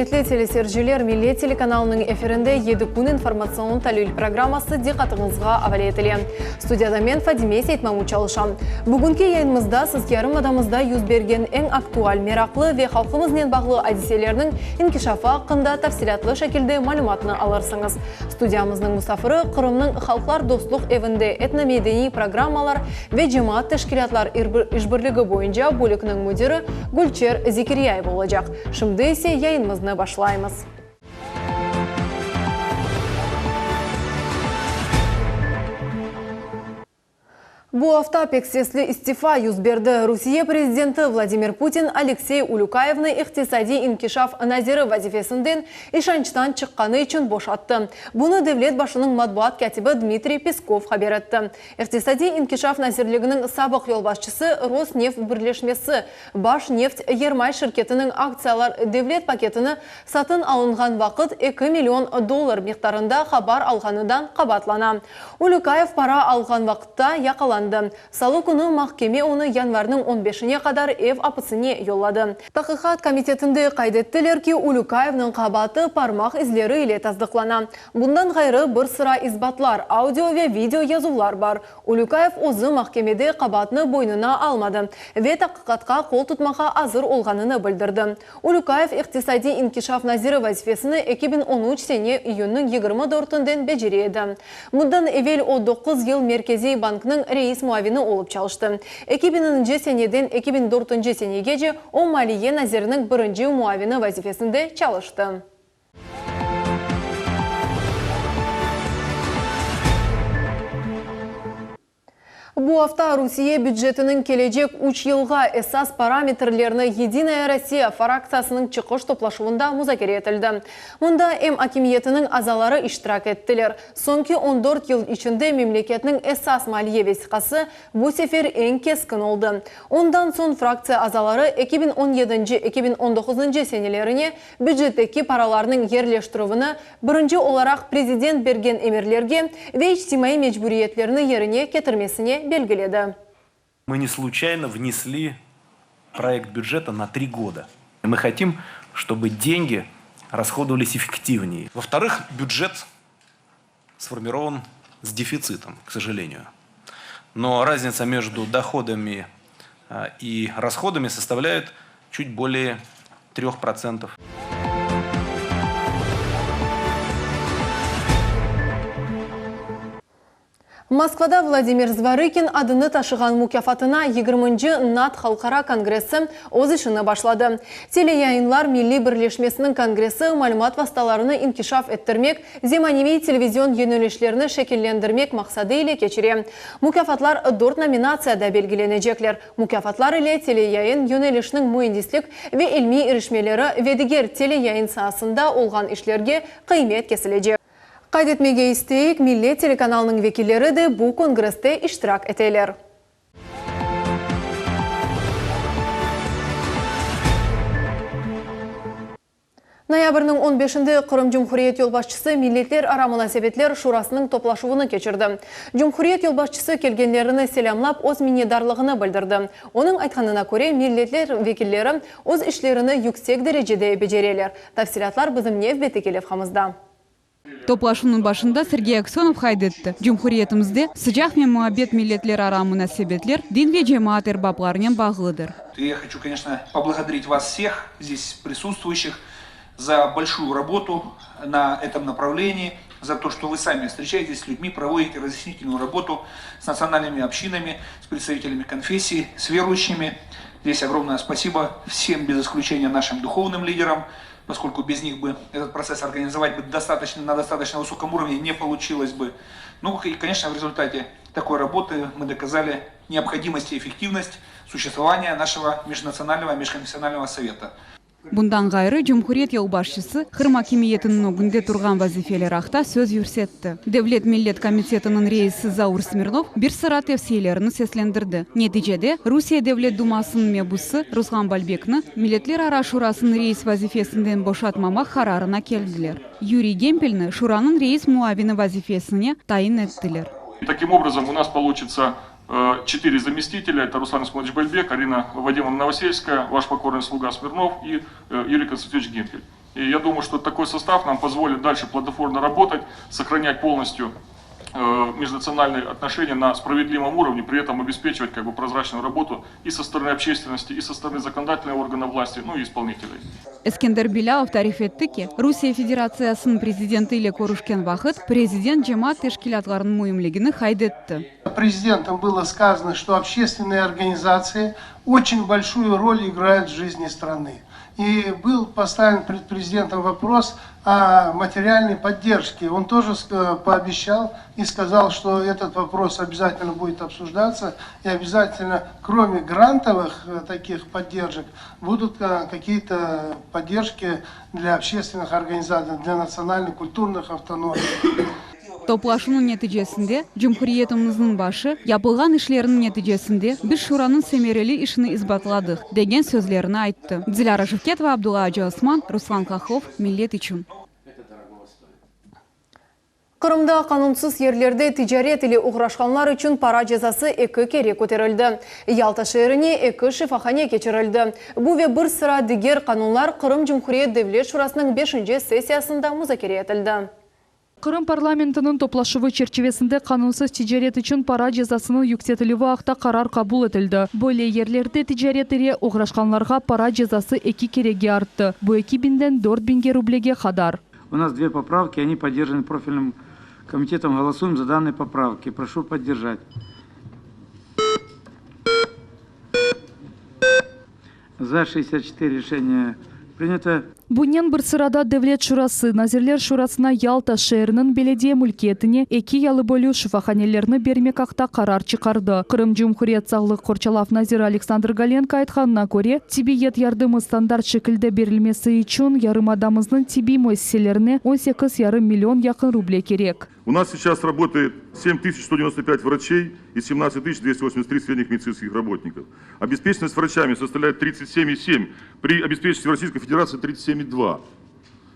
Құрметлі телесержілер, Милет телеканалының эфирінде еді күн информацион талил программасы диқатыңызға авале етілі. Студияда мен Фадиме Сейтмаму чалышам. Бүгінгі yayınımızда сізге адамызда юз берген ең актуаль, мерақлы ве халқымызмен бағлы әдіселерінің инкишафы қында тәфсилатлы шәкілді малюматыны алырсыңыз. Студиямыздың мұсафыры Қырымның халқлар достлық евінде этномедени программалар ве жемаат тәшкилатлар ішбірлігі бойынша бөлікінің мүдірі Гүлчер Зикирияй болacak. Şimdi ise yayınımızı başlayımız. Bu hafta pek sesli istifa yüz verdi. Rusya prezidenti Vladimir Putin Alexey Ulukayevni iqtisadi inkişaf naziri vazifesinden işançtan çıkkanı için boşattı. Bunu devlet başının matbuat katibi Dmitry Peskov haber etti. İqtisadi inkişaf nazirliginin sabık yol başçısı Rosneft birleşmesi Baş Neft Yermay şirketinin aksiyalar devlet paketini satın alıngan vakit 2 milyon dolar miktarında haber alğanıdan qabatlana. Ulukayev para alğan vakitta yakalandı. Salı günü mahkeme onu yanvarның 15'ine kadar ev apısını yolladı. Tahqiqat komitetinde kaydettiler ki Ulukayev'nin qabatı parmak izleri ile tasdiqlana. Bundan gayrı bir sıra izbatlar, audio ve video yazılar var. Ulukayev o'zi mahkemede qabatını boynuna almadı ve tahqiqatqa qol tutmağa hazır olganını bildirdi. Ulukayev iqtisadi inkişaf naziri vazifesini 2013 sene iyunның 24'ünden beceriydi. Bundan evvel o 9 yıl Merkezi Bank'ның reis muavini olup çalıştı. 2000. seneden 2004. senegece o Maliye Nazirinin birinci muavini vazifesinde çalıştı. Bu hafta Rusya büdjetinin gelecek 3 yılga esas parametrlerini Единая Россия fraksiyasının çıkış toplaşımında müzakere etildi. Bunda hem hakimiyetinin azaları iştirak ettiler. Sonki 14 yıl içinde memleketinin esas maliye vesikası bu sefer en keskin oldu. Ondan son fraksiya azaları 2017-2019 senelerine büdjetteki paralarının yerleştirivini birinci olarak prezident bergen emirlerge ve içtimai mecburiyetlerini yerine getirmesine belgiledi. Мы не случайно внесли проект бюджета на 3 года. Мы хотим, чтобы деньги расходовались эффективнее. Во-вторых, бюджет сформирован с дефицитом, к сожалению. Но разница между доходами и расходами составляет чуть более 3%. Moskvada Vladimir Zvarıkin adını taşıgan mükafatına 20. NATO Halkara Kongresi o'z işini başladı. Teleyayınlar Milli Birleşmesi'nin kongresi malumat vasıtalarını inkişaf ettirmek, zemanevi televizyon yönelişlerini şekillendirmek maksadı ile geçiriyor. Mükafatlar 4 nominasyada belgilenecekler. Mükafatlar ile teleyayın yönelişinin mühendislik ve ilmi erişmeleri ve diğer teleyayın sahasında olgan işlerge kıymet kesilecek. Kaydetmege isteyik, Millet telekanalının vekilleri de bu kongreste iştirak eteler. Noyabrның 15'inde Qırım Cumhuriyet yolbaşçısı Milletler Ara Münasebetler Şurasının toplaşıvını geçirdi. Cumhuriyet yolbaşçısı kelgenlerini selamlap o'z minnetdarlığını bildirdi. Onun aytganına göre milletler vekilleri o'z işlerini yüksek derecede beceriler. Tafsilatlar bizim nevbeti kelevhamızda. Toplaşının başında Sergey Aksyonov haydetti. Cumhuriyetimizde sıcak ve muhabbet milletler ara münasebetler din ve cemaat erbaplarının bağlıdır. Я хочу, конечно, поблагодарить вас всех здесь присутствующих за большую работу на этом направлении, за то, что вы сами встречаетесь с людьми, проводите разъяснительную работу с национальными общинами, с представителями конфессий, с верующими. Здесь огромное спасибо всем без исключения нашим духовным лидерам, поскольку без них бы этот процесс организовать бы на достаточно высоком уровне не получилось бы. Ну и, конечно, в результате такой работы мы доказали необходимость и эффективность существования нашего межнационального, межконфессионального совета. Bundan gayrı Cumhuriyet yolbaşçısı Kırım hakimiyetinin ogünde turgan vazifeler haqta söz yürsetti. Devlet Millet Komitetinin reisi Zaur Smirnov bir sıra tevsiyelerini seslendirdi. Neticede Rusya Devlet Dumasının mebusu Ruslan Balbekni Milletler Ara Şurasının reis vazifesinden boşatmamak kararına keldiler. Yuriy Gempelni Şuranın reis muavini vazifesine tayin ettiler. Таким образом, у нас получится 4 заместителя. Это Руслан Исмаилович Бальбек, Арина Вадимовна Новосельская, ваш покорный слуга Смирнов и Юрий Константинович Гемпель. И я думаю, что такой состав нам позволит дальше плодотворно работать, сохранять полностью межнациональные отношения на справедливом уровне, при этом обеспечивать прозрачную работу и со стороны общественности, и со стороны законодательного органа власти, ну и исполнителей. Эскендер Беляов тариф етті ки, Русия Федерациясының президенті ile көрішкен вақыт президент жемат тешкилатларының мойымлегіні хайдетті. Президентом было сказано, что общественные организации очень большую роль играют в жизни страны. И был поставлен перед президентом вопрос о материальной поддержке. Он тоже пообещал и сказал, что этот вопрос обязательно будет обсуждаться. И обязательно, кроме грантовых таких поддержек, будут какие-то поддержки для общественных организаций, для национальных культурных автономий. Топлашының нәтижесінде Cumhuriyetimizдің başı yapılған işlerinin нәтижесінде biz şuranın semereli işini isbatladık деген sözlerini aytты. Dilara Şevketova, Abdullah Hacı Osman, Ruslan Kakov, Millet için. Кырымда канунсыз ерлерде тижарет или уграшканлар үчүн пара жазасы 2 кере көтерілді. Ялта шээрине 2 шифахане кечирилди. Бу ве бир сыра дигер канунлар Кырым Cumhuriyet Devlet Şurasының 5-ші сессиясында музакире этилди. Кырым парламентінің топлашывы черчевесінде канунсыз тижарет үшін пара жазасының юктетілігі ақта қарар қабыл етілді. Бөле ерлерде тижареттере уграшканларға пара жазасы 2 кереге артты. Бу 2000-ден 4000 рублеге қадар. У нас 2 поправки, они поддержаны профильным комитетом. Голосуем за данные поправки. Прошу поддержать. За 64 решение принято. Бунен бір сырада Devlet Şurası, Nazirler Şurasына Ялта шээрінің беледие мүлкетіне 2 ялы бөлу шифаханелеріні бермек ақта қарар чықарды. Кырым Cumhuriyet Сағлық Корчалав Назир Александр Галенко айтқанына көре, тибиет ярдымы стандарт шекілді берілмесі үшін ярым адамызның тиби мөссеселеріне 18,5 миллион яқын рубле керек. У нас сейчас работает 7195 врачей и 17283 средних медицинских работников. Обеспеченность врачами составляет 37,7, при обеспеченности в Российской Федерации 37,2.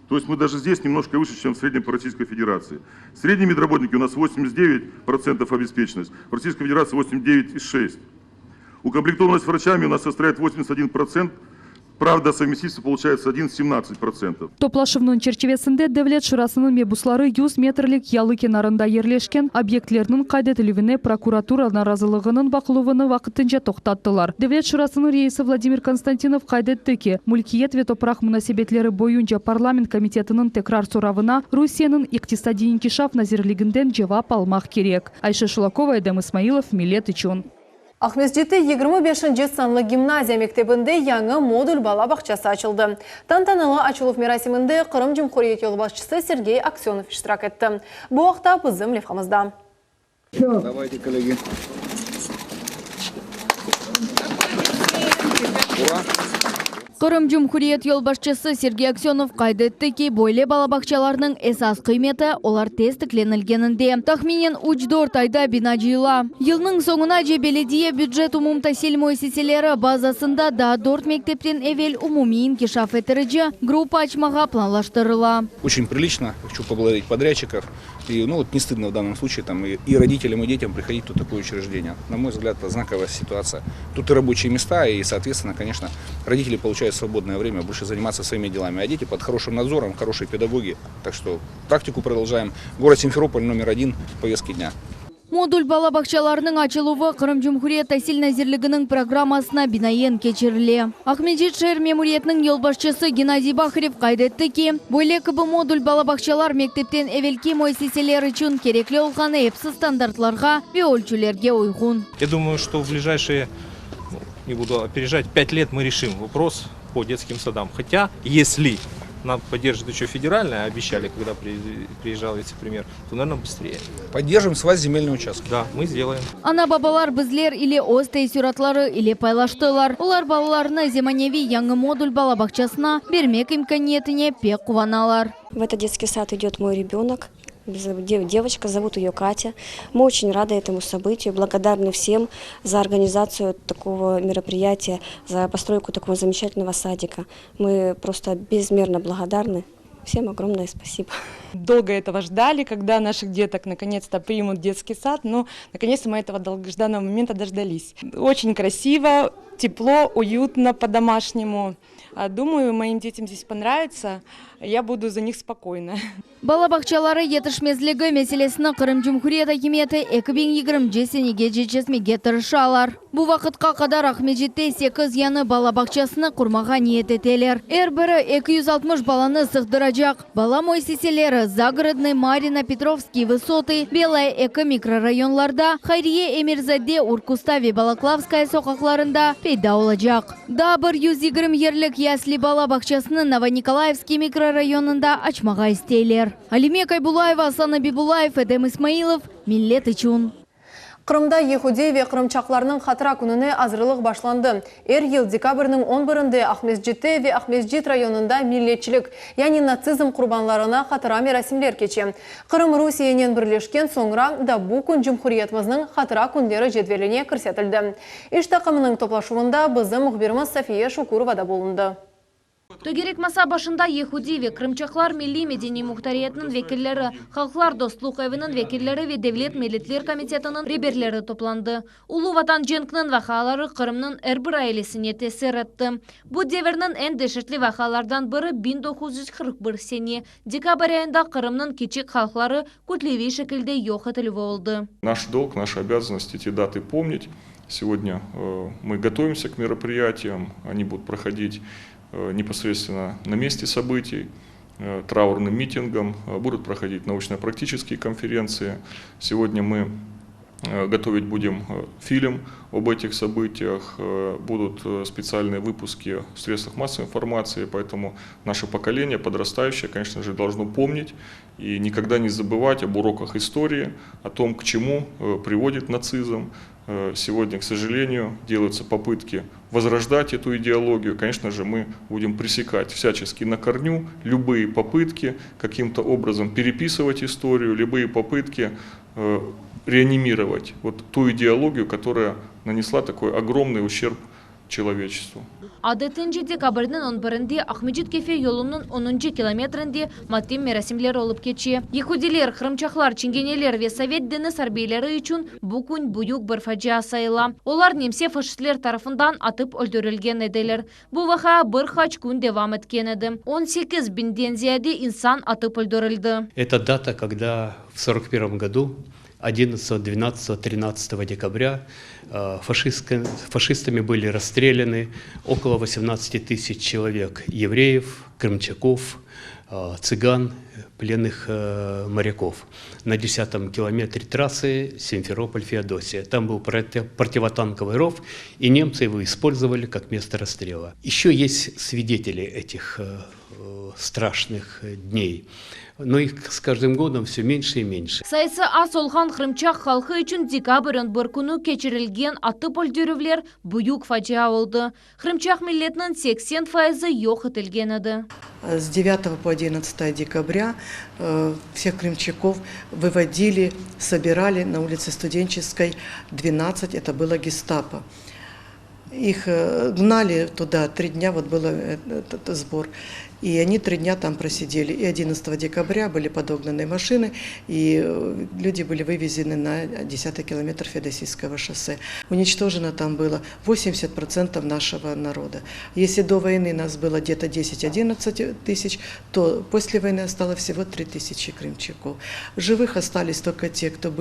То есть мы даже здесь немножко выше, чем в среднем по Российской Федерации. Средние медработники у нас 89% обеспеченность, в Российской Федерации 89,6. Укомплектованность врачами у нас составляет 81%. Правда, совместительство получается 11-17%. Топлашывның черчевесінде Devlet Şurasының мебуслары 100 метрлік ялы кенарында ерлешкен объектлерінің қайдетілігіне прокуратура наразылығының бақылуыны вақытынша тоқтаттылар. Devlet Şurasының рейсі Владимир Константинов қайдетті ки, мүлкиет ве топрақ мұнасебетлері бойынша парламент комитетінің текрар сұравына Русияның иқтисади инкишаф назирлігінден жауап алмақ керек. Айша Шулакова, Эдем Исмаилов, Millet için. Ахмесжетте 25-ші санлы гимназия мектебінде яңы модуль бала бақшасы açılды. Тантаналы açылу мерасимінде Кырым Cumhuriyet yolbaşçысы Сергей Аксенов иштирак етті. Бұл уақытта біздің левхамызда. Давайте, коллеги. Ура! Кырым Cumhuriyet yolbaşçысы Сергей Аксенов қайдетті ки бойле балабақчаларының esas қиметі олар тестікленілгенінде. Тахминен 3-4 айда бина жиыла. Йылның соңына же беледие бюджет умумтасил муэссеселері базасында да 4 мектептен эвел умуми инкишаф етіріжі группа açмаға планлаштырыла. Очень прилично. Хочу поблагодарить подрядчиков. И, не стыдно в данном случае и родителям, и детям приходить в такое учреждение. На мой взгляд, это знаковая ситуация. Тут и рабочие места, и, соответственно, конечно, родители получают свободное время больше заниматься своими делами. А дети под хорошим надзором, хорошие педагоги. Так что практику продолжаем. Город Симферополь, номер 1 в повестке дня. Модуль балабақчаларының açылуы Кырым Cumhuriyet Тасил Назирлігінің программасына бинайен кечіріле. Ахмеджет шер мемуриетінің елбашчысы Геннадий Бахарев қайдетті ки, бойле кібі модуль балабақчалар мектептен эвелки мойсеселер үшін кереклі олғаны епсі стандартларға ве өлчілерге ойғын. Я думаю, что в ближайшие, не буду опережать, 5 лет мы решим вопрос по детским садам. Хотя, если нам поддержит еще федеральное, обещали, когда приезжал вице-премьер, то, наверное, быстрее. Поддержим с вас земельный участок. Да, мы сделаем. Ана бабалар bizler или остей сюратлары или пайлаштылар. Олар балаларны земаневи яңы модуль балабақчасына бермек имканиетіне пек куваналар. В этот детский сад идет мой ребенок. Девочка, зовут ее Катя. Мы очень рады этому событию, благодарны всем за организацию такого мероприятия, за постройку такого замечательного садика. Мы просто безмерно благодарны. Всем огромное спасибо. Долго этого ждали, когда наших деток наконец-то примут в детский сад, но наконец-то мы этого долгожданного момента дождались. Очень красиво, тепло, уютно по-домашнему. Думаю, моим детям здесь понравится. Я буду за них спокойна. Балабақчалары етішмезлігі мәселесіні Қырым Жұмхурiyet Акиметі 2020 сенеге жетчесмеге тырышалар. Бұл вақытқа қадар Ахмеджетте 8 яны балабақчасыны құрмаға ниет етелер. Әрбірі 260 баланы сықтырajak. Бала мойсеселері Загородный, Марина, Петровский, Высоты, Белая экі микрорайонларда, Хайрие Эмирзаде, Уркуставе, Балаклавская соқақларында пейда олajak. Да 120 ерлік ясли балабақчасыны Новониколаевский микрорайонында ачмаға істейлер. Алиме Кайбулаева, Асана Бибулаев, Эдем Исмаилов, Миллет Ичун. Қырымда Ехудей ве қырымчақларының қатыра күніне азырлық башланды. Ел декабрның 11-інде Ахмезджетте ве Ахмезджет районында миллетчілік, яғни нацизм құрбанларына қатыра мерасимлер кече. Қырым Русиянен бірлешкен соңыра да бұл күн Жұмхуриетіміздің қатыра күндері жедвеліне кірсетілді. Иш тақымының топлашуында бізім мұхбиріміз София Шукурова да болынды. Тогерек маса башында Ехуди ве Крымчаклар милли медени мухтариятның векиллері, халқлар достлық әвінің векиллері ве Девлет Миллетлер комитетінің реберлері топланды. Улу ватан женкнің вақалары Қырымның әрбір айлесіне тесер етті. Бұл девернің ән дешіртлі вақалардан бірі 1941 сене. Декабрь айында Қырымның кечек халқлары күтлевей шекілде йоқ етілі болды. Наш долг, наша обязанность эти даты помнить. Сегодня мы готовимся к мероприятиям, они будут проходить непосредственно на месте событий, траурным митингом, будут проходить научно-практические конференции. Сегодня мы готовить будем фильм об этих событиях, будут специальные выпуски в средствах массовой информации, поэтому наше поколение подрастающее, конечно же, должно помнить и никогда не забывать об уроках истории, о том, к чему приводит нацизм. Сегодня, к сожалению, делаются попытки возрождать эту идеологию. Конечно же, мы будем пресекать всячески на корню любые попытки каким-то образом переписывать историю, любые попытки реанимировать вот ту идеологию, которая нанесла такой огромный ущерб человечеству. Адетінже декабрдің 11-інде Ахмеджет кефе yolunun 10 километрінде матем мерасимлер олып кече. Ехудилер, Қырымчақлар, Ченгенелер ве Совет діні сарбейлері үшін бұл күн бұйық бір фажиа сайыла. Олар немсе фашистлер тарafından атып өлдірілген еделер. Бұл вақа бір хач күн девам еткен еді. 18 бинден зияде инсан атып өлдірілді. Это дата, когда в 1941 году 11, 12, 13 декабря фашистами были расстреляны около 18 тысяч человек, евреев, крымчаков, цыган, пленных моряков на 10-м километре трассы Симферополь-Феодосия. Там был противотанковый ров, и немцы его использовали как место расстрела. Еще есть свидетели этих страшных дней. Но их с каждым годом все меньше и меньше. Сайысы аз олған Қырымчақ халқы үшін декабрьін бір күні кечірілген атып өлдірулер бұйық фажиа oldu. Қырымчақ миллетінің 80% йоқ етілген еді. С 9 по 11 декабря всех крымчаков выводили, собирали на улице Студенческой 12, это было гестапо. Их гнали туда 3 дня, вот был этот сбор. И они 3 дня там просидели. И 11 декабря были подогнаны машины, и люди были вывезены на 10 километр Феодосийского шоссе. Уничтожено там было 80% нашего народа. Если до войны нас было где-то 10-11 тысяч, то после войны осталось всего 3 тысячи крымчаков. Живых остались только те, кто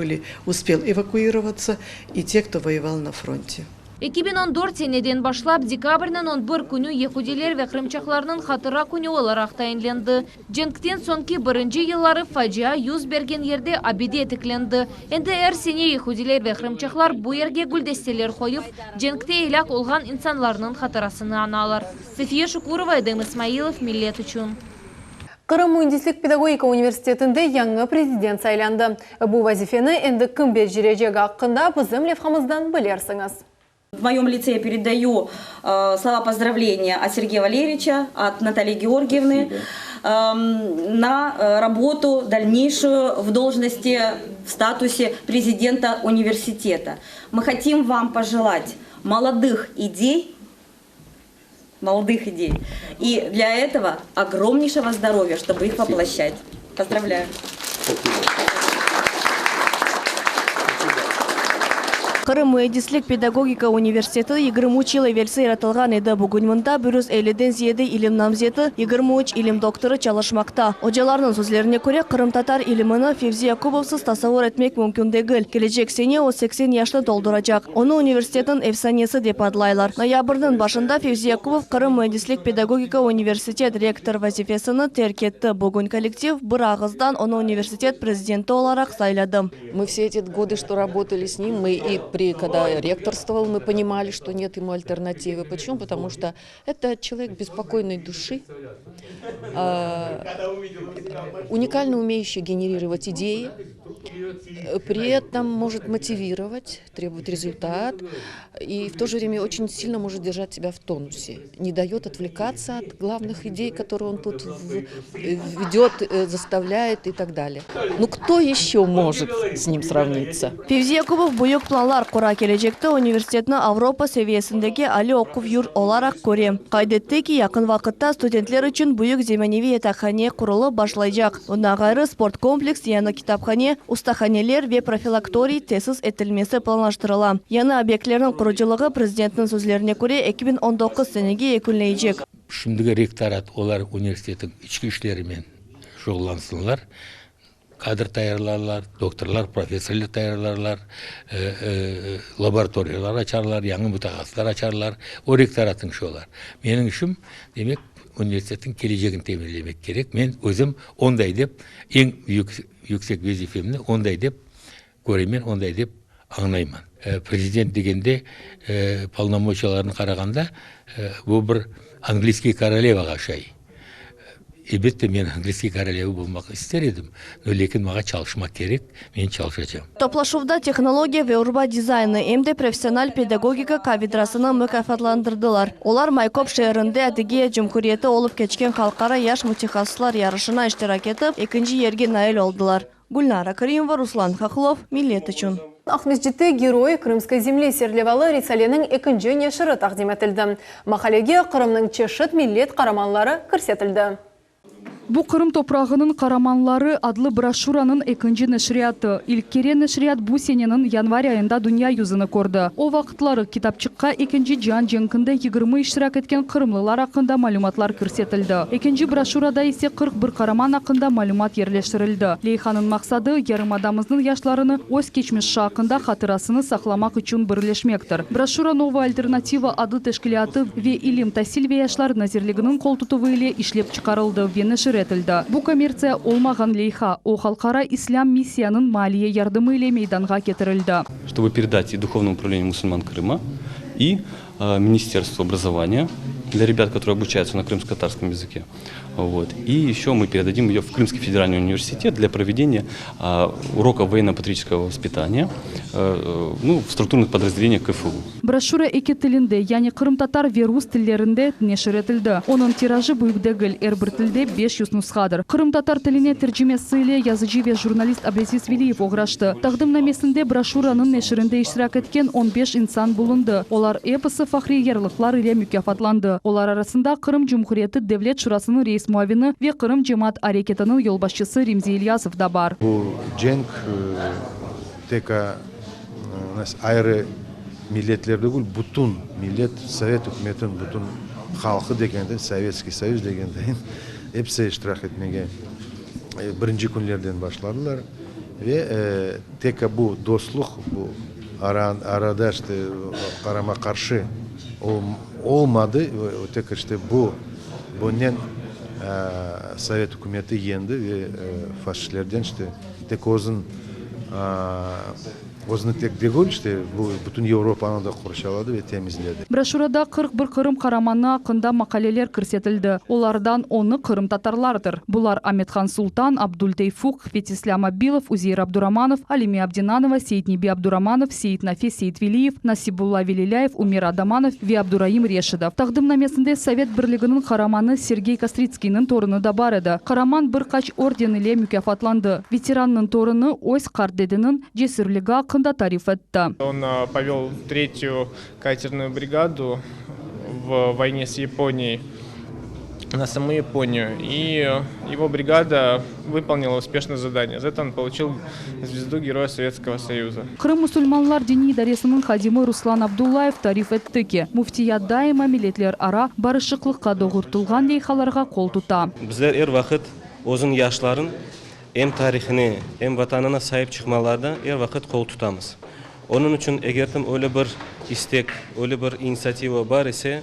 успел эвакуироваться, и те, кто воевал на фронте. 2014 seneden başlap dekabrның 11 күні Ехудилер ве Қырымчақларының қатыра күні оларақ тайынленді. Женктен сонки бірінші еллары фажиа юз берген ерде абиде етікленді. Енді әр сене Ехудилер ве Қырымчақлар бұл ерге гүлдестелер қойып, женкте елак олған инсанларының қатырасыны аналар. София Шукурова, Эдем Исмаилов, Миллет үшін. Қырым Мундислік педагогика университетінде яңы президент сайланды. Бұл вазифені енді кім бер жүрежегі аққында біздің левхамыздан білерсіңіз. В моем лице я передаю слова поздравления от Сергея Валерьевича, от Натальи Георгиевны на работу дальнейшую в должности, в статусе президента университета. Мы хотим вам пожелать молодых идей, и для этого огромнейшего здоровья, чтобы их воплощать. Поздравляю. Кырым Муэдислик педагогика университеты 23 жыл эвелсе яратылган эди. Бүгүн мында 150ден зиеди илим намзети, 23 илим доктору чалышмакта. Ожалардын сөзлерине көрө Кырым татар илимини Февзи Якубовсуз тасаввур этмек мүмкүн дегил. Келечек сене о 80 жашты толдурачак. Оны университеттин эфсанеси деп адлайлар. Ноябрдын башында Февзи Якубов Кырым Муэдислик педагогика университет ректор вазифесini терк этти. Бүгүн коллектив бир агыздан оны университет президенти оларак сайлады. Мы все эти годы, что работали с ним, мы и когда ректорствовал, мы понимали, что нет ему альтернативы. Почему? Потому что это человек беспокойной души, уникально умеющий генерировать идеи, при этом может мотивировать, требовать результат и в то же время очень сильно может держать себя в тонусе, не дает отвлекаться от главных идей, которые он тут ведет, заставляет и так далее. Ну кто еще может с ним сравниться? Февзи Якубов буюк планлар кура, келечекте университетни Авропа севиесиндеги али окуп юр оларак көрем. Кайдетти ки якын вакытта студентлер үчүн буюк земеневи этахане курулуп башлайжак. Ундан кайры спорт комплекс, яны китапхане, устаханелер ве профилакторий тесис этилмеси планлаштырыла. Яны объектлердин куручулугу президенттин сөзлерине көрө 2019 сенеге экүнлейжек. Шымдыгы ректорат олар университеттин ички иштери шогуллансынлар. Кадр таярларлар, докторлар, профессорлар таярларлар, лабораториялар ачарлар, яңы мутахассислар ачарлар, о ректораттың шолар. Менің үшім, демек, университеттің келешегін темірлемек керек. Мен өзім ондай деп, ең yüksek вазифемні ондай деп көремен, ондай деп аңнаймын. Президент дегенде полномочияларын қарағанда, бұл бір английский королеваға шай. Elbette мен английский королева болмақ істер едім, но лекин мага чалышмак керек, мен чалышачам. Топлашууда технология ве урба дизайны эмде профессиональ педагогика кафедрасыны мукафатландырдылар. Олар Майкоп шаарында Адыгея Жумхуриети олуп кечкен халкара яш мутахассислар ярышына иштирак этип, экинчи жерге наил олдулар. Гульнара Каримова, Руслан Хохлов, Милет үчүн. Ахмеджитте герои Крымской земли Серлевалы Рисаленің екінші нешірі тақдим етілді. Мақалеге Қырымның чешет миллет қараманлары көрсетілді. Бу Кырым топрағының қараманлары адлы брошюранын экинчи нешрияты. Илкере нешрият бу сененин январь айында дүния юзыны көрді. О вақытлары китапчыққа экинчи жан жеңкінде 20 иштирак эткен кырымлылар ақында малуматлар көрсетілді. Экинчи брошюрада есе 41 қараман ақында малумат ерлештірілді. Лейханын мақсады ярым адамыздың яшларыны өз кечмиши ақында хатырасыны сақламақ үчүн бірлешмектір. Брошюра новая альтернатива ады тешкилияты ве илим тасил ве яшлар назирлигинин колтутувы иле ишлеп чыкарылды. Бу коммерция олмаған лейха, о халқара ислам миссиянын малия ярдымы иле мейданға кетірілді. Чтобы передать и Духовному управлению мусульман Крыма, и Министерству образования для ребят, которые обучаются на крымско-татарском языке. Вот. И еще мы передадим ее в Крымский федеральный университет для проведения уроков военно-патриотического воспитания в структурных подразделениях КФУ. Брошюра эки тилинде, яни кырым-татар ве рус тилдеринде неширетилди. Онун тиражы бүйүкдегил эрбир тилде 500 нусхадыр. Кырым-татар тилине тержимеси иле язычы ве журналист Абрезис Велиев ограшты. Тагдымнамесинде брошюранын неширинде иштирак эткен 15 инсан булунду. Олар эпосы фахри ярлыклар иле мүкафатланды. Олар арасында Кырым Жумхуриети Девлет шурасынын рейс муавини ве Кырым жемат арекетинин жолбашчысы Римзи Ильясов да бар. Бу женг тека айры миллетлерді гүл бутун миллет совет үкіметін бутун халқы дегенде Советский Союз дегенде эпсе иштирак этмеген биринчи күнлерден башладылар ве тека бу достук бу арада карама каршы olmadı. Tek işte bunun Sovet hükümeti yendi ve faşistlerden işte tek özün tek değil işte bu bütün Avrupa'nı da kurşaladı ve temizledi. Брошюрада 41 Кырым караманы акында макалелер көрсетилди. Олардан 10-ы Кырым татарлардыр. Булар Аметхан Султан, Абдуль Тейфук, Фетислам Абилов, Узейр Абдураманов, Алими Абдинанова, Сейит Неби Абдураманов, Сейит Нафис Сейит Велиев, Насибулла Велиляев, Умир Адаманов ве Абдураим Решидов. Тагдымнамесинде Совет бирлигинин караманы Сергей Кострицкийнин торыны да бар эди. Караман бир кач орден иле мүкафатланды. Ветераннын торыны Ойс Кардединин жесирлиги акында тариф этти. Он повел 3-ю катерную бригаду в войне с Японией на саму Японию. И его бригада выполнила успешное задание. За это он получил звезду Героя Советского Союза. Кырым мусульманлар дини идаресінің хадимы Руслан Абдуллаев тариф етті ке, муфтият дайыма милетлер ара барышықлыққа доғыртылған лейхаларға қол тута. Біздер әр вақыт өзің яшларын әм тарихіне, әм ватанына сайып чықмаларда әр вақыт қол тұтамыз. Onun için eğer öyle bir istek, öyle bir inisiyativa var ise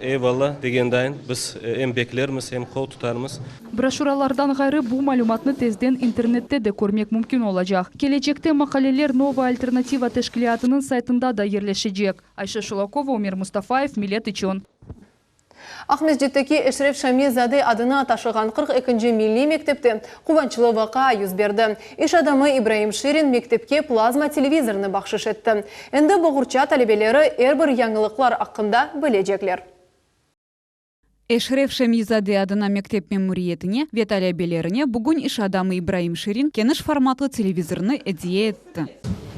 eyvallah degendayın biz hem beklerimiz hem kol tutarımız. Брошюралардан гайры бу малуматны тезден интернетте де көрмек мүмкін олачак. Келечекте макалелер Новая альтернатива тешкилиатынын сайтында да ерлешечек. Айша Шулакова, Умер Мустафаев, Милет Ичон. Ахмеджеттеки Эшреф Шамизаде адына ташыған 42-ші милли мектепте қуанчылы вақа юз берді. Иш адамы Ибраим Ширин мектепке плазма телевизорны бақшыш етті. Энді бұғырча талебелері әрбір яңылықлар ақында білежеклер. Эшреф Шамизаде адына мектеп мемуриетіне, веталебелеріне бүгін иш адамы Ибраим Ширин кеніш форматлы телевизорны әдие етті.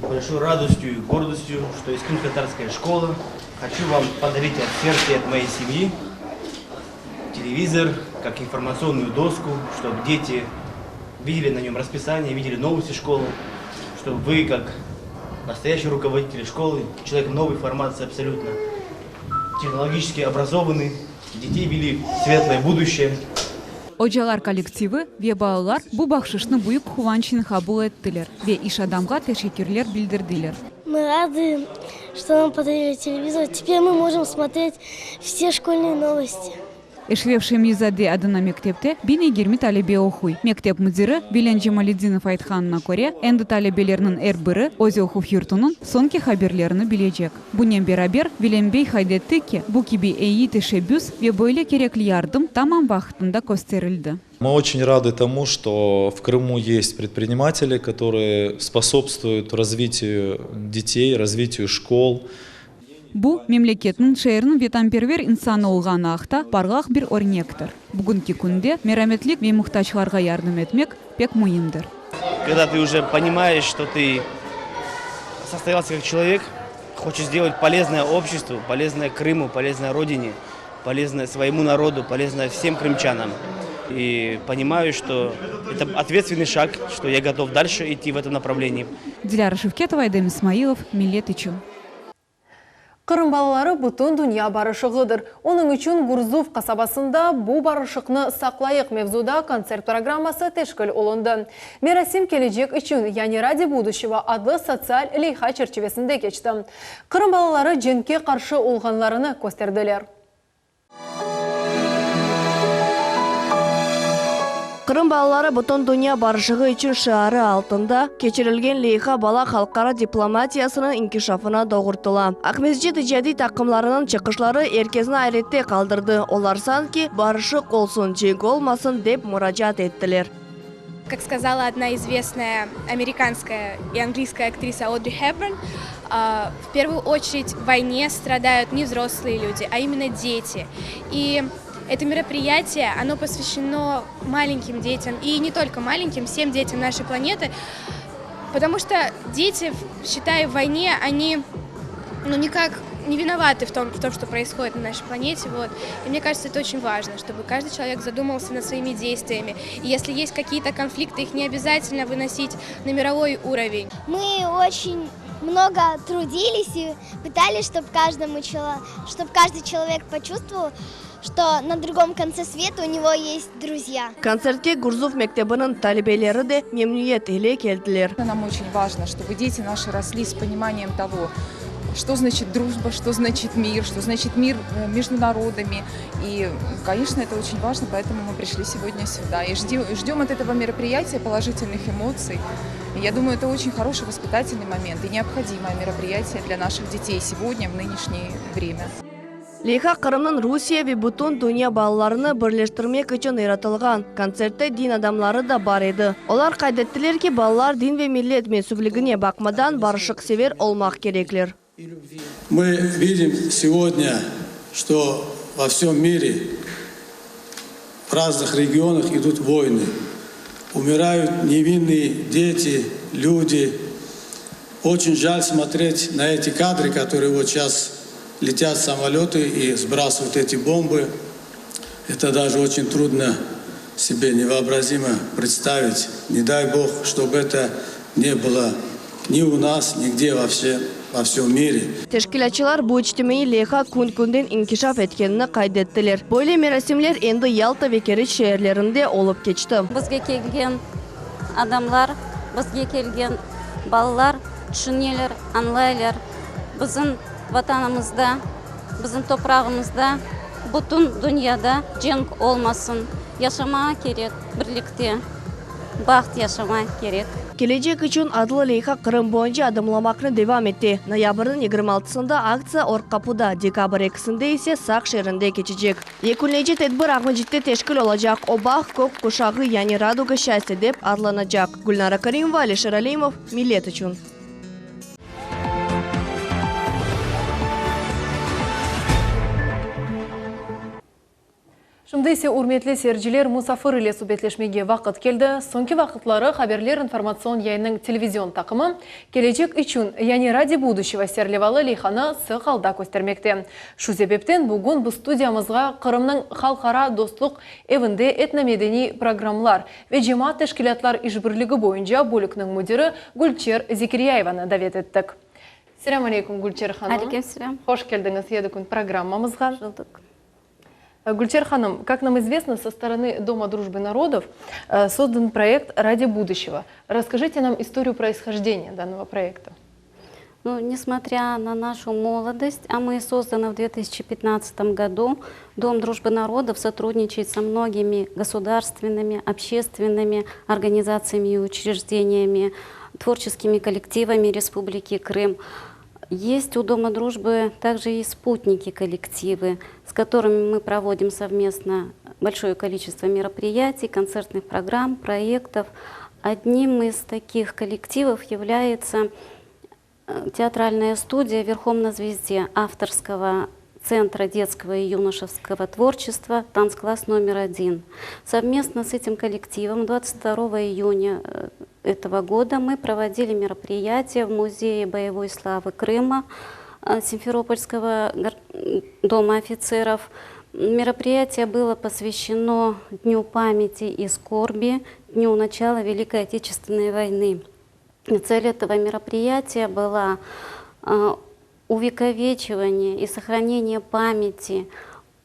Большой радостью и гордостью, что из крымско-татарская школа хочу вам подарить от сердца и от моей семьи телевизор, как информационную доску, чтобы дети видели на нем расписание, видели новости школы, чтобы вы, как настоящий руководитель школы, человек новой формации абсолютно, технологически образованный, детей вели в светлое будущее. Ожалар коллективы ве балалар бу бақшышны буйып хуанчын хабул еттілер ве иш адамға тешекерлер билдірділер. Мы рады, что нам подарили телевизор. Теперь мы можем смотреть все школьные новости. Эшреф Шамизаде адына мектепте бини 20 талебе оқуй. Мектеп мудиры Билен Джемалидинов айтқанына көре, энді талебелерінің әрбірі өз оқув юртының сонки хаберлеріні білежек. Бұнен берабер Виленбей хайдетті ке, бұ киби эйи тешебюс ве бойле керекли ярдым тамам вақытында көстерілді. Мы очень рады тому, что в Крыму есть предприниматели, которые способствуют развитию детей, развитию школ. Бу мемлекеттің шайырның ветампервер инсаны олғаны ақта парғақ бір орнектір. Бүгінгі күнде мераметлік ве мұқтачыларға ярдым етмек пек мұйымдыр. Когда ты уже понимаешь, что ты состоялся как человек, хочешь сделать полезное обществу, полезное Крыму, полезное Родине, полезное своему народу, полезное всем крымчанам. И понимаю, что это ответственный шаг, что я готов дальше идти в этом направлении. Диляра Шевкетова, Айдем Исмаилов, Милет Ичун. Қырым балалары бұтын дүния барышығыдыр. Оның үшін Гурзуф қасабасында бұ барышықны сақлайық мевзуда концерт программасы тешкіл олынды. Мерасим кележек үшін, яни ради будущего адлы социаль лейха черчевесінде кечті. Қырым балалары женке қаршы олғанларыны көстерділер. Кырым балалары бұтын дүния барышығы үшін шары алтында кечірілген лейха бала халқара дипломатиясының инкишафына доғыртыла. Ахмеджет ижади тақымларының чықышлары еркезін айретте қалдырды. Олар санки барышық олсын, жеңгі олмасын деп мұражат еттілер. Как сказала одна известная американская и английская актриса Одри Хепберн, в первую очередь в войне страдают не взрослые люди, а именно дети. И это мероприятие, оно посвящено маленьким детям, и не только маленьким, всем детям нашей планеты, потому что дети, считая в войне, они никак не виноваты в том, что происходит на нашей планете. Вот. И мне кажется, это очень важно, чтобы каждый человек задумался над своими действиями. И если есть какие-то конфликты, их не обязательно выносить на мировой уровень. Мы очень много трудились и пытались, чтобы каждый человек почувствовал, что на другом конце света у него есть друзья. Концертке Гурзуф мектебінің талебелері де мемнует еле келділер. Нам очень важно, чтобы дети наши росли с пониманием того, что значит дружба, что значит мир мир между народами. И, конечно, это очень важно, поэтому мы пришли сегодня сюда. И ждем от этого мероприятия положительных эмоций. И я думаю, это очень хороший воспитательный момент и необходимое мероприятие для наших детей сегодня, в нынешнее время. Лейха Қырымның Русия ве бұтын дүния балаларыны бірлештірмек үшін иратылған. Концертте дин адамлары да бар еді. Олар қайдеттілер ки балалар дин ве миллет менсублігіне бақмадан барышық север олмақ кереклер. Мы видим сегодня, что во всем мире, в разных регионах идут войны. Умирают невинные дети, люди. Очень жаль смотреть на эти кадры, которые вот сейчас летят самолеты и сбрасывают эти бомбы. Это даже очень трудно себе невообразимо представить. Не дай Бог, чтобы это не было ни у нас, нигде вообще во всем мире. Teşkilatçılar bu içtimeyi leha kun-kunden inkişaf etkenini kaydettiler. Böyle merasimler endi Yalta ve Kereç şehirlerinde olup geçti. Bizge kelgen adamlar, bizge kelgen ballar düşüneler, anlaylar. Bizim vatanımızda, bizim toprağımızda, bütün dünyada cenk olmasın. Yaşamaya gerek birlikte. Baxt yaşamaya gerek. Gelecek için Adlı Leyha Kırım boyunca adımlamakını devam etti. Noyabrın 26'sında aksiya Orkapı'da, dekabr 2'sinde ise Sak şehrinde geçecek. Yekunleyici tedbir Ahmedcik'te teşkil olacak. Obaq Kok Kuşağı yani Raduga Şahsi dep adlanacak. Gülnara Karimova, Alişer Aleyimov, Millet için. Шымды ise урметлі серджілер мұсафыр иле субетлешмеге вақыт келді. Сонки вақытлары хаберлер информацион яйның телевизион тақымы келечек üçün, яни ради будущего серлевалы лейханы сық алда көстермекте. Шу себептен бүгін бұл студиямызға Қырымның халқара достық evінде этномедени программлар ве жемат тешкилатлар ишбірлігі бойынша бөлікнің мүдірі Гүлчер Зекирияеваны давет еттік. Селам алейкум, Гүлчер ханым. Алейкум селам. Хош келдіңіз едікін программамызға. Жылдық. Гульчер ханым, как нам известно, со стороны Дома дружбы народов создан проект «Ради будущего». Расскажите нам историю происхождения данного проекта. Ну, несмотря на нашу молодость, а мы созданы в 2015 году, Дом дружбы народов сотрудничает со многими государственными, общественными организациями и учреждениями, творческими коллективами Республики Крым. Есть у Дома дружбы также и спутники коллективы, с которыми мы проводим совместно большое количество мероприятий, концертных программ, проектов. Одним из таких коллективов является театральная студия «Верхом на звезде» авторского Центра детского и юношеского творчества «Танцкласс номер 1». Совместно с этим коллективом 22 июня этого года мы проводили мероприятие в Музее боевой славы Крыма Симферопольского дома офицеров. Мероприятие было посвящено Дню памяти и скорби, Дню начала Великой Отечественной войны. Цель этого мероприятия была увековечивание и сохранение памяти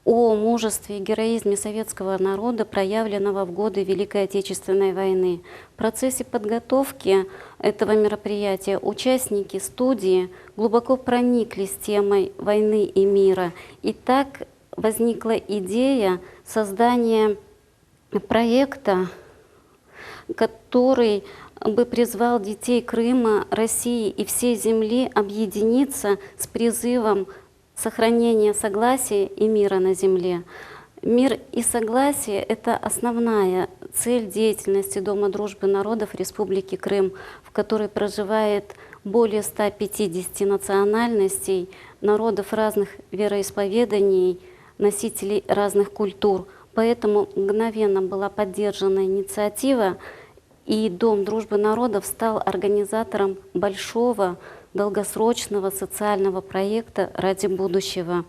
о мужестве и героизме советского народа, проявленного в годы Великой Отечественной войны. В процессе подготовки этого мероприятия участники студии глубоко прониклись темой войны и мира. И так возникла идея создания проекта, который бы призвал детей Крыма, России и всей земли объединиться с призывом сохранения согласия и мира на земле. Мир и согласие – это основная цель деятельности Дома дружбы народов Республики Крым, в которой проживает более 150 национальностей, народов разных вероисповеданий, носителей разных культур. Поэтому мгновенно была поддержана инициатива, и Дом дружбы народов стал организатором большого долгосрочного социального проекта «Ради будущего».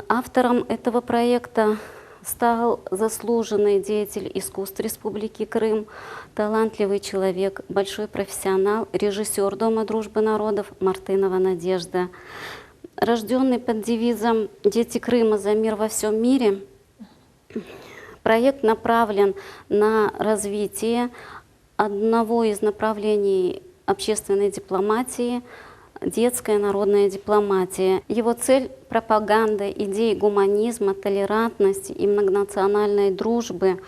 Автором этого проекта стал заслуженный деятель искусств Республики Крым, талантливый человек, большой профессионал, режиссер Дома дружбы народов Мартынова Надежда. Рожденный под девизом «Дети Крыма за мир во всем мире», проект направлен на развитие одного из направлений общественной дипломатии – детская народная дипломатия. Его цель – пропаганда идей гуманизма, толерантности и многонациональной дружбы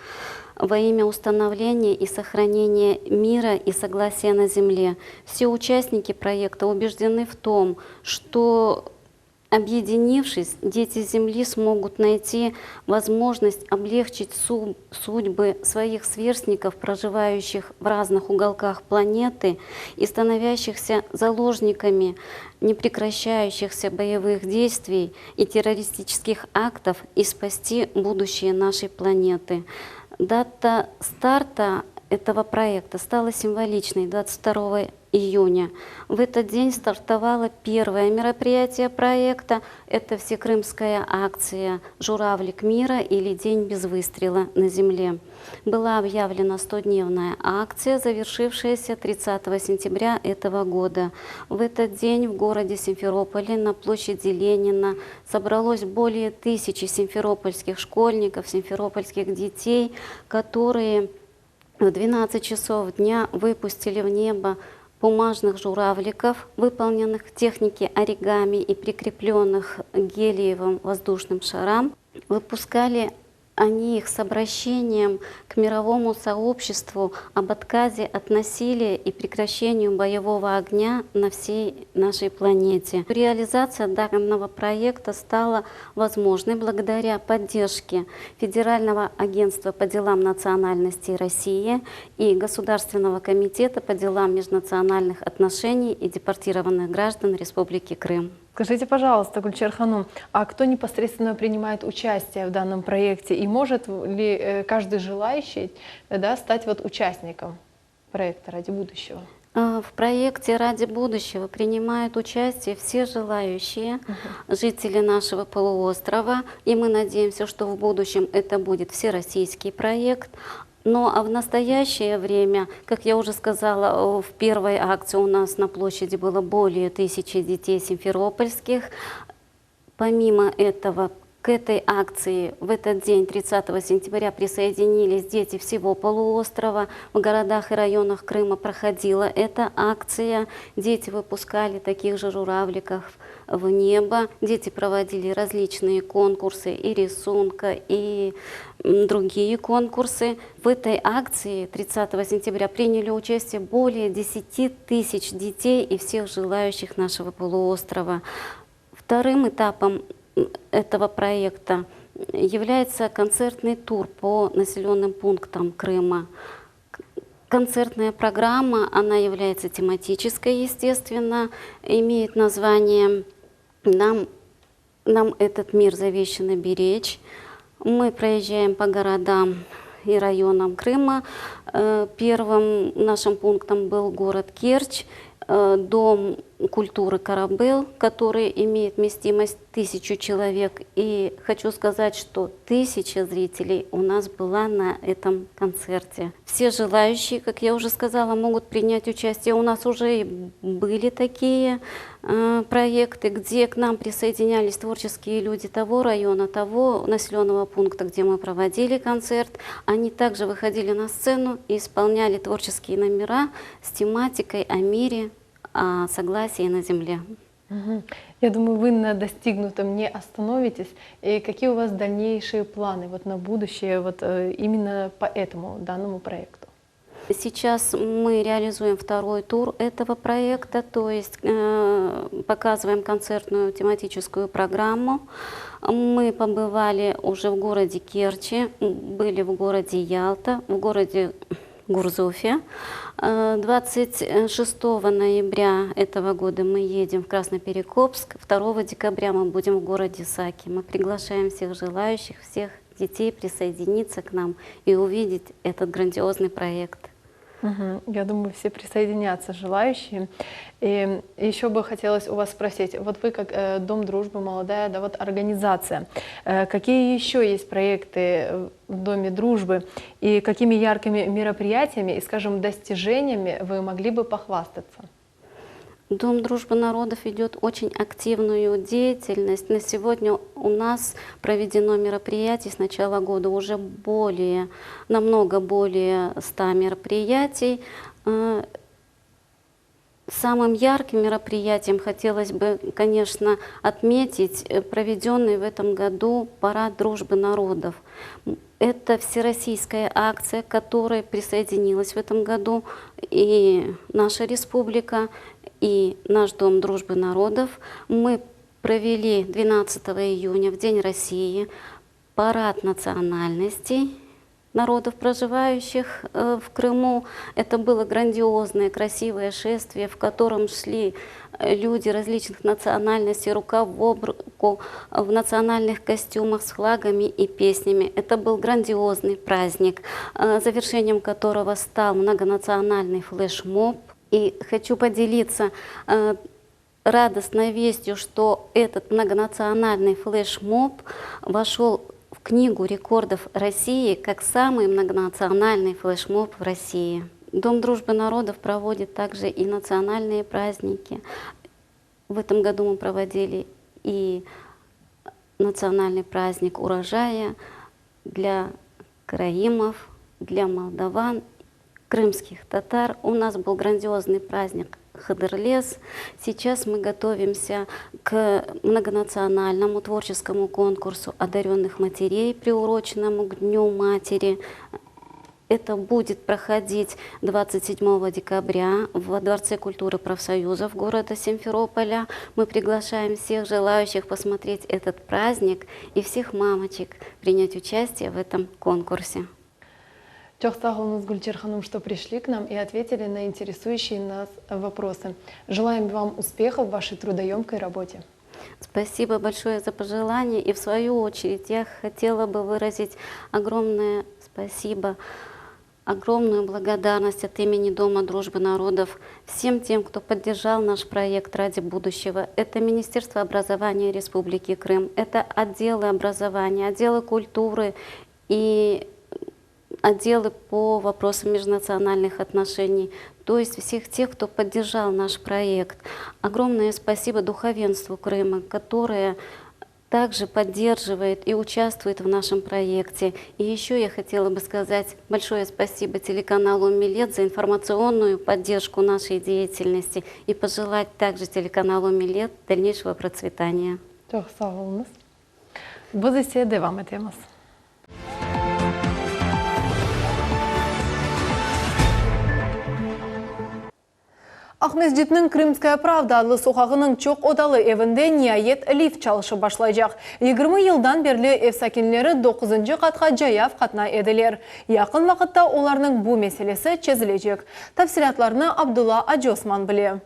во имя установления и сохранения мира и согласия на Земле. Все участники проекта убеждены в том, что, объединившись, дети Земли смогут найти возможность облегчить судьбы своих сверстников, проживающих в разных уголках планеты и становящихся заложниками непрекращающихся боевых действий и террористических актов, и спасти будущее нашей планеты. Дата старта этого проекта стала символичной. 22 июня. В этот день стартовало первое мероприятие проекта. Это всекрымская акция «Журавлик мира» или «День без выстрела на земле». Была объявлена 100-дневная акция, завершившаяся 30 сентября этого года. В этот день в городе Симферополе на площади Ленина собралось более 1000 симферопольских школьников, симферопольских детей, которые в 12 часов дня выпустили в небо бумажных журавликов, выполненных в технике оригами и прикрепленных к гелиевым воздушным шарам. Выпускали они их с обращением к мировому сообществу об отказе от насилия и прекращению боевого огня на всей нашей планете. Реализация данного проекта стала возможной благодаря поддержке Федерального агентства по делам национальностей России и Государственного комитета по делам межнациональных отношений и депортированных граждан Республики Крым. Скажите, пожалуйста, Гульчер Ханум, а кто непосредственно принимает участие в данном проекте? И может ли каждый желающий, да, стать вот участником проекта «Ради будущего»? В проекте «Ради будущего» принимают участие все желающие жители нашего полуострова. И мы надеемся, что в будущем это будет всероссийский проект. Но в настоящее время, как я уже сказала, в первой акции у нас на площади было более 1000 детей симферопольских. Помимо этого, к этой акции в этот день, 30 сентября, присоединились дети всего полуострова. В городах и районах Крыма проходила эта акция. Дети выпускали таких же журавликов в небо. Дети проводили различные конкурсы и рисунка, и другие конкурсы. В этой акции 30 сентября приняли участие более 10 000 детей и всех желающих нашего полуострова. Вторым этапом этого проекта является концертный тур по населенным пунктам Крыма. Концертная программа, она является тематической, естественно, имеет название «Нам этот мир завещано беречь». Мы проезжаем по городам и районам Крыма. Первым нашим пунктом был город Керчь, Дом культуры «Карабел», который имеет вместимость 1000 человек. И хочу сказать, что 1000 зрителей у нас была на этом концерте. Все желающие, как я уже сказала, могут принять участие. У нас уже были такие проекты, где к нам присоединялись творческие люди того района, того населенного пункта, где мы проводили концерт. Они также выходили на сцену и исполняли творческие номера с тематикой о мире, о согласии на земле. Я думаю, вы на достигнутом не остановитесь. И какие у вас дальнейшие планы вот на будущее вот именно по этому данному проекту? Сейчас мы реализуем второй тур этого проекта, то есть показываем концертную тематическую программу. Мы побывали уже в городе Керчи, были в городе Ялта, в городе Гурзуфе. 26 ноября этого года мы едем в Красноперекопск, 2 декабря мы будем в городе Саки. Мы приглашаем всех желающих, всех детей присоединиться к нам и увидеть этот грандиозный проект. Я думаю, все присоединятся желающие. И еще бы хотелось у вас спросить, вот вы как Дом дружбы, молодая, да, вот организация, какие еще есть проекты в Доме дружбы и какими яркими мероприятиями и, скажем, достижениями вы могли бы похвастаться? Дом дружбы народов ведет очень активную деятельность. На сегодня у нас проведено мероприятий с начала года уже намного более 100 мероприятий. Самым ярким мероприятием хотелось бы, конечно, отметить проведенный в этом году парад дружбы народов. Это всероссийская акция, к которой присоединилась в этом году и наша республика, и наш Дом дружбы народов. Мы провели 12 июня, в День России, парад национальностей народов, проживающих в Крыму. Это было грандиозное, красивое шествие, в котором шли люди различных национальностей, рука в руку, в национальных костюмах с флагами и песнями. Это был грандиозный праздник, завершением которого стал многонациональный флешмоб. И хочу поделиться радостной вестью, что этот многонациональный флешмоб вошел в Книгу рекордов России как самый многонациональный флешмоб в России. Дом дружбы народов проводит также и национальные праздники. В этом году мы проводили и национальный праздник урожая для караимов, для молдаван, крымских татар. У нас был грандиозный праздник Хадырлес. Сейчас мы готовимся к многонациональному творческому конкурсу одаренных матерей, приуроченному к Дню матери. Это будет проходить 27 декабря в Дворце культуры профсоюзов города Симферополя. Мы приглашаем всех желающих посмотреть этот праздник и всех мамочек принять участие в этом конкурсе. Çok sağ olunuz, Гульчер ханым, что пришли к нам и ответили на интересующие нас вопросы. Желаем вам успехов в вашей трудоемкой работе. Спасибо большое за пожелания. И в свою очередь я хотела бы выразить огромное спасибо, огромную благодарность от имени Дома дружбы народов всем тем, кто поддержал наш проект «Ради будущего». Это Министерство образования Республики Крым, это отделы образования, отделы культуры и отделы по вопросам межнациональных отношений, то есть всех тех, кто поддержал наш проект. Огромное спасибо духовенству Крыма, которое также поддерживает и участвует в нашем проекте. И еще я хотела бы сказать большое спасибо телеканалу «Милет» за информационную поддержку нашей деятельности и пожелать также телеканалу «Милет» дальнейшего процветания. Çok sağ olunuz. Biz ise devam edemiz. Ахмезжитнің Крымская правда адлы соқағының чоқ одалы евінде ниайет лифт çalışı başlayacak. 20 yıldan beri ev sakinleri 9. katқа жаяв қатна edilер. Yakın vaqtda оларның bu meselesi çözülecek. Tafsilatlarını Abdullah Acosman біле.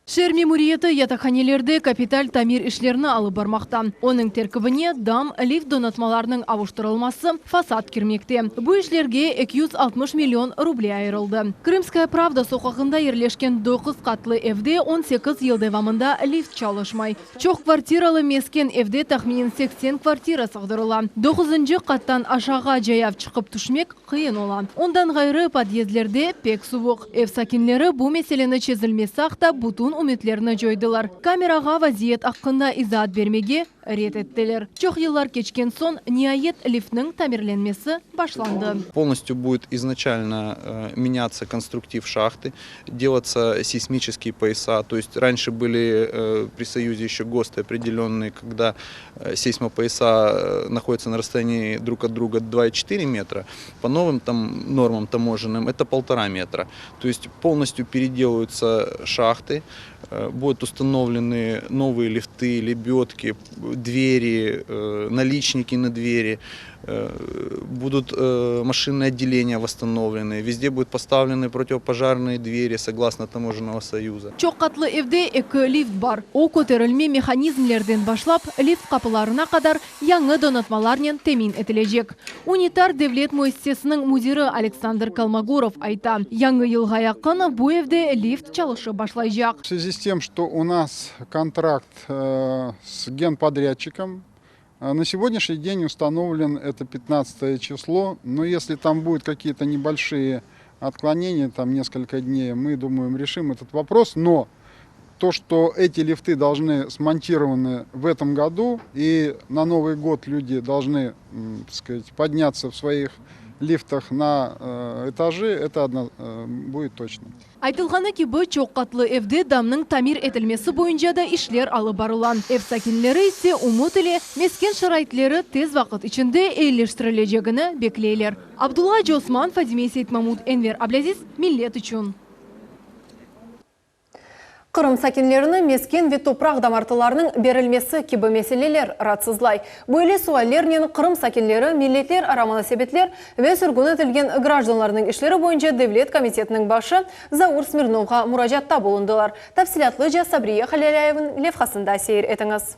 Шер мемуриеті ятақханелерді капиталь тамир ішлеріні алып бармақта. Оның теркібіне дам, лифт донатмаларының авыштырылмасы фасад кірмекте. Бұл ішлерге 260 миллион рубль айырылды. Крымская правда соқағында ерлешкен 9 қатлы евде 18 ел девамында лифт çalışмай. Чоқ квартиралы мескен евде тахминен 80 квартира сығдырыла. 9-ncı қаттан ашаға жаяв чықып түшмек қиын ола. Ондан ғайры подъездлерде пек суық. Ev sakinleri bu meselені чезілмесі ақта бұтын үмітлеріні жойдылар. Камераға вазиет аққында изат бермеге рет еттілер. Чоқ еллар кечкен сон ниайет лифтнің тамирленмесі башланды. Полностью будет изначально меняться конструктив шахты, делаться сейсмические пояса. То есть раньше были при Союзе еще ГОСТы определенные, когда сейсмопояса находятся на расстоянии друг от друга 2,4 метра. По новым нормам таможенным это 1,5 метра. То есть полностью переделываются шахты, будут установлены новые лифты, лебедки, двери, наличники на двери, будут машинные отделения восстановлены, везде будут поставлены противопожарные двери согласно Таможенного союза. Çok katlı evde iki lift бар. O көтерілме механизмлерден башлап, lift kapılarına kadar яңы donatmalarla temin edilecek. Унитар devlet müessesesinin müdiri Александр Калмагуров айта. Яңы yılga yakın bu evde lift çalışı başlayacak. В связи с тем, что у нас контракт с генподрядчиком, на сегодняшний день установлен это 15 число, но если там будут какие-то небольшие отклонения, там несколько дней, мы, думаем, решим этот вопрос. Но то, что эти лифты должны смонтированы в этом году, и на Новый год люди должны, так сказать, подняться в своих лифтах на этажи, это будет точно. Айтылғаны кебі чоқ қатлы evde дамның тамир етілмесі бойынша да ішлер алып барылан. Ev sakinleri ise umut ile mesken şaraitlері tez vaqt içinde eylleştirileceğini bekleyler. Abdullah Acosman, Fadime Seyit Mahmud, Enver Ablaziz, Millet üçün. Қырым сакинлерінің мескен ве топрақ дамартыларының берілмесі кебі меселелер ратсызлай. Бөйле суалернен Қырым сакинлері, миллетлер, араманы себетлер ве сүргін етілген гражданларының ішлері бойынша Девлет комитетінің башы Заур Смирновға мұражатта болындылар. Тәпсилатлы жа Сабрия Халиляевын левхасында сейір етіңіз.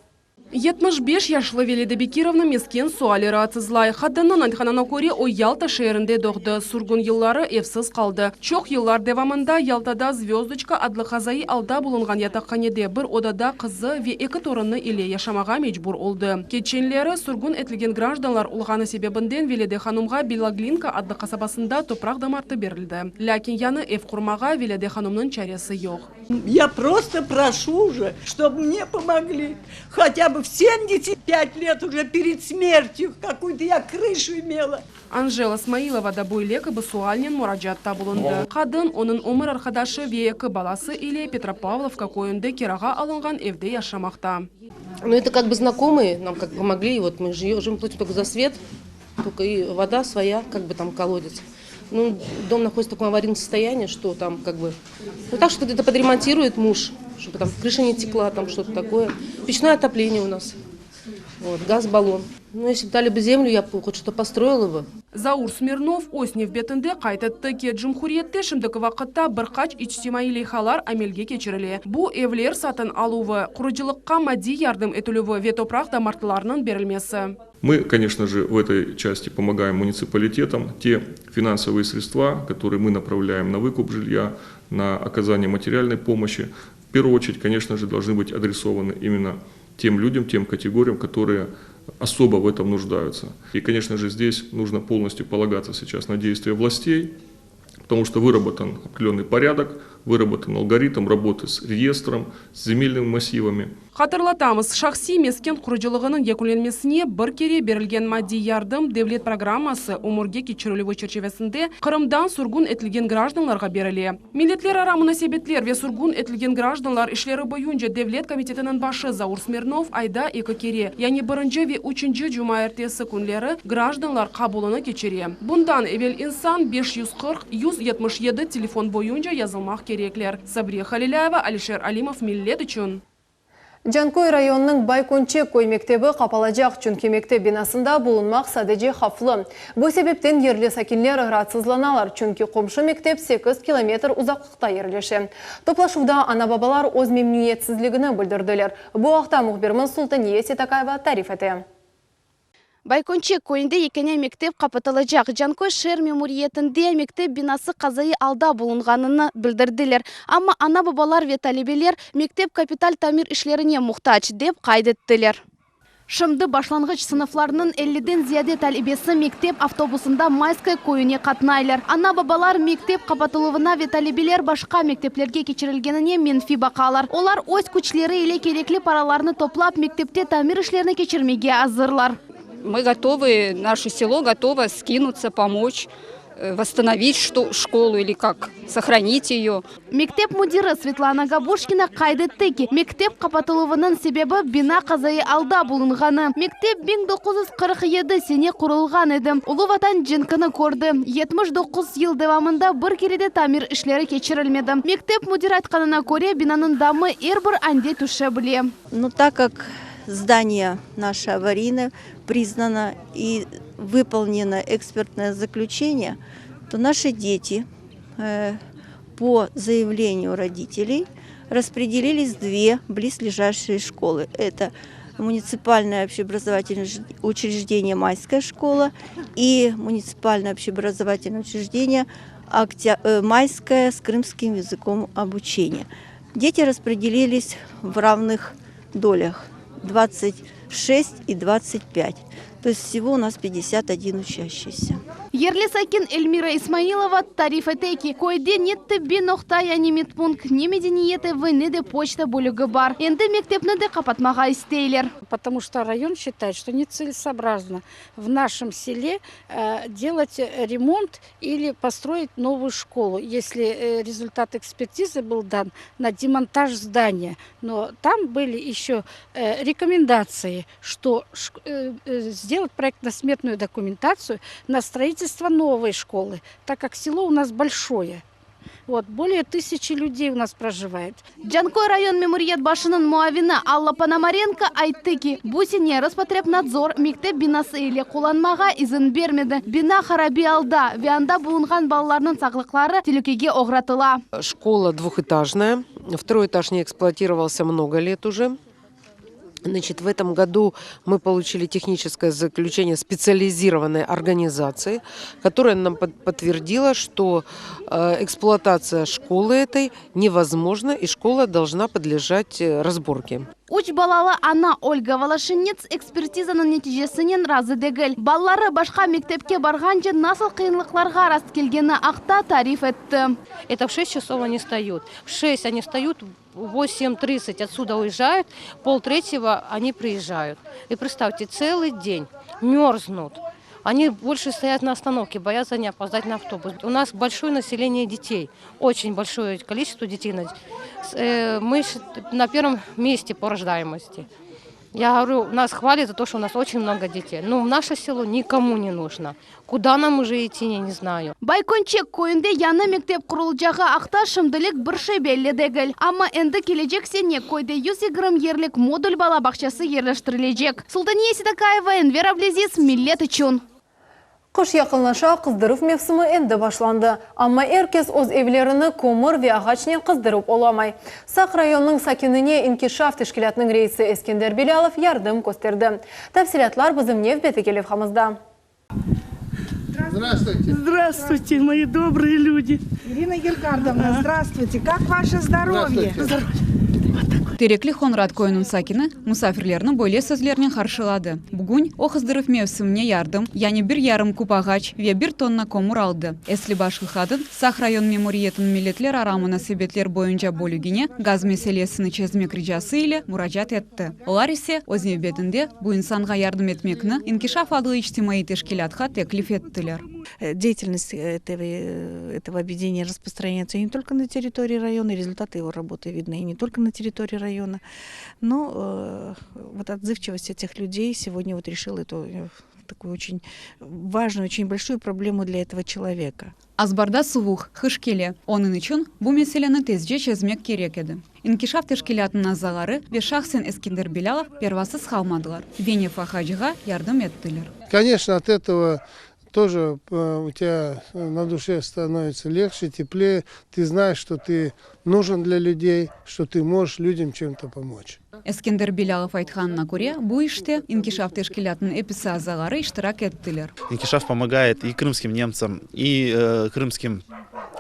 75 яшлы Велида Бекировна мескен суалері атызлай. Хадданнан антханана көре о Ялта шерінде доғды. Сургун еллары евсіз қалды. Чоқ еллар девамында Ялтада звездочка адлы қазайы алда болынған ятаққанеде бір одада қызы ве екі торынны иле яшамаға мечбур олды. Кетченлері сургун етлеген гражданлар улғаны себебінден Велиде ханумға Белоглинка адлы қасабасында топрақ дамарты берілді. Ләкин яны эв құрмаға Велиде ханумның чаресі yok. Я просто прошу уже, чтобы мне помогли. Хотя бы в 75 лет уже перед смертью какую-то я крышу имела. Анжела Смаилова да бойлек бы суальнен мураджатта булынды. Қадын оның өмір арқадашы векі баласы или Петропавловка көйінді кераға алынған евде яшамақта. Ну это как бы знакомые нам как помогли. Вот мы живем платим только за свет, только и вода своя, как бы там колодец. Ну, дом находится в таком аварийном состоянии, что там как бы... Ну так что где-то подремонтирует муж, чтобы там крыша не текла, там что-то такое. Печное отопление у нас. Вот, газ-баллон. Ну, если бы дали бы землю, я бы хоть что-то построила бы. Заур Смирнов оснев бетінде қайтатты ке Джумхуриетте шымдығы вақытта бірқач ичтимаи лейхалар амелге кечіріле. Бұ евлер сатын алуы, құрыжылыққа мади ярдым етілуі ве топрақ дамартыларының берілмесі. Мы, конечно же, в этой части помогаем муниципалитетам. Те финансовые средства, которые мы направляем на выкуп жилья, на оказание материальной помощи, в первую очередь, конечно же, должны быть адресованы именно тем людям, тем категориям, которые особо в этом нуждаются. И, конечно же, здесь нужно полностью полагаться сейчас на действия властей, потому что выработан определенный порядок, выработан алгоритм работы с реестром, с земельными массивами. Хатырлатамыз, шахси мескен құрыжылығының екуленмесіне бір кере берілген мадди ярдым девлет программасы умурге кечірілуі черчевесінде Қырымдан сургун етілген гражданларға беріле. Миллетлер ара мунасебетлер ве сургун етілген гражданлар ишлері бойынша девлет комитетінің башы Заур Смирнов айда екі кере, яғни бірінші ве үшінші жұма ертесі күнлері гражданлар қабылыны кечере. Бұндан evvel инсан 540-177 телефон бойынша yazılmaq кереклер. Сабрия Халиляева, Алишер Алимов, Миллет үшін. Жанкой районының Байконче кой мектебі қапалажақ чүнки мектеп бинасында болынмақ садеже хафлы. Бұл себептен ерлі сакинлер ратсызланалар, чүнки қомшы мектеп 8 километр ұзақлықта ерлеші. Топлашуда ана-бабалар өз мемниетсізлігіні білдірділер. Бұл ақта мұхбермін Султания Сетакаева тариф еті. Байконче көйінде екене мектеп қапатылажақ. Жанкой шер мемориетінде мектеп бинасы қазайы алда болынғаныны білдірділер. Амма ана-бабалар ве талебелер мектеп капиталь тамир ішлеріне мұқтач деп қайдеттілер. Шымды башланғыч сыныфларының 50-ден зияде талебесі мектеп автобусында майскай көйіне қатнайлар. Ана-бабалар мектеп қапатылуына ве талебелер башқа мектеплерге кечірілгеніне менфи бақалар. Олар өз күчлері или керекли параларны топлап мектепте тамир ішлеріне кечірмеге азырлар. Мы готовы, наше село готово скинуться, помочь, восстановить школу или как, сохранить ее. Мектеп мудиры Светлана Габушкина қайдеттеки. Мектеп қапатылуының себебі бина қазайы алда болынғаны. Мектеп 1947 сене құрылған еді. Улы ватан жинкіні көрді. 79 ел девамында бір кереде тамир ішлері кечірілмеді. Мектеп мудир айтқанына көре бинаның дамы әрбір әнде түші біле. Ну так как здание наше аварийное признано и выполнено экспертное заключение, то наши дети по заявлению родителей распределились в две близлежащие школы. Это муниципальное общеобразовательное учреждение «Майская школа» и муниципальное общеобразовательное учреждение «Майская» с крымским языком обучения. Дети распределились в равных долях. 26 и 25. То есть всего у нас 51 учащийся. Ерлі сакин Эльмира Исмаилова тариф етеки. Койде нетті бен оқта яни медпункт, не медениеті войны почта бөлігі бар. Енді мектепні де қапатмаға істейлер. Потому что район считает, что нецелесообразно в нашем селе делать ремонт или построить новую школу, если результат экспертизы был дан на демонтаж здания. Но там были еще рекомендации, что сделать проектно-сметную документацию на строительство новой школы, так как село у нас большое. Вот, более 1000 людей у нас проживает. Жанкой район мемориет башының муавина Алла Пономаренко айтты, бусине Роспотребнадзор мектеп бинасы или куланмаға изін бермеді. Бина хараби алда, вянда булынған балаларының сақлықлары телекеге оғратыла. Школа двухэтажная, второй этаж не эксплуатировался много лет уже. Значит, в этом году мы получили техническое заключение специализированной организации, которая нам подтвердила, что эксплуатация школы этой невозможна, и школа должна подлежать разборке. Уч балалы ана Ольга Волошинец экспертизаның нәтижесінен разы дегіл. Баллары башқа мектепке барғанчы насыл қиынлықларға раст келгені ақта тариф етті. Это в 6 часов они встают. В 6 они встают, в 8:30 отсюда уезжают, 2:30 они приезжают. И представьте, целый день мерзнут. Они больше стоят на остановке, боятся не опоздать на автобус. У нас большое население детей, очень большое количество детей. Мы на первом месте по рождаемости. Я говорю, нас хвалят за то, что у нас очень много детей. Но в наше село никому не нужно. Куда нам уже идти, я не знаю. Байкончек койынды яны мектеп құрылжағы ақта шымдылық бірші белі дегіл. Ама әнді келечек сене койды 120 ерлік модуль бала бақшасы ерліштірілежек. Султания Сидакаева, Энвер Аблезис, Миллет үшін. Қыш яқынлаша қыздырып мевсімі әнді башланды. Амма әркес оз евлеріні көмір ве ағачнен қыздырып оламай. Сақ районның сакиніне инкишаф тешкілятның рейсі Ескендер Белялов ярдым көстерді. Тәпсилатлар бізім нев беті келев хамызда. Здравствуйте. Здравствуйте, мои добрые люди. Ирина Геркардовна, здравствуйте. Как ваше здоровье? Тереклі Хонрад койының сакины мұсафирлерінің бойле сөзлерінен қаршылады. Бүгін оқыздырып мевсімне ярдым, яны 1,5 куб ағач ве 1 тонна комур алды. Эсли башқы қадын Сақ район мемориетін милетлер арамына себетлер бойынша бөлігіне газ меселесіні чезмек рижасы ile мұражат етті. Олар есе өзіне бетінде бұл инсанға ярдым етмекні инкишаф адлы ичтимаи тешкилятқа теклиф еттілер. Деятельность этого объединения распространяется не только на территории района, результаты его работы видны и не только на территории района, но вот отзывчивость этих людей сегодня вот решила эту такую очень важную, очень большую проблему для этого человека. Азбарда сувух, хышкеле. Onun için bu meseleni tezce çözmek керек еді. İnkişaf teşkilatının azaları ve şahsen Eskender Belalov первасыз қалмадылар. Венев Ахаджиға ярдым еттілер. Конечно, от этого тоже у тебя на душе становится легче, теплее. Ты знаешь, что ты нужен для людей, что ты можешь людям чем-то помочь. Ескендер Белялов айтқанына көре, бұл іште инкишаф тешкилятының эписы азалары иштирак еттілер. Инкишаф помогает и крымским немцам, и крымским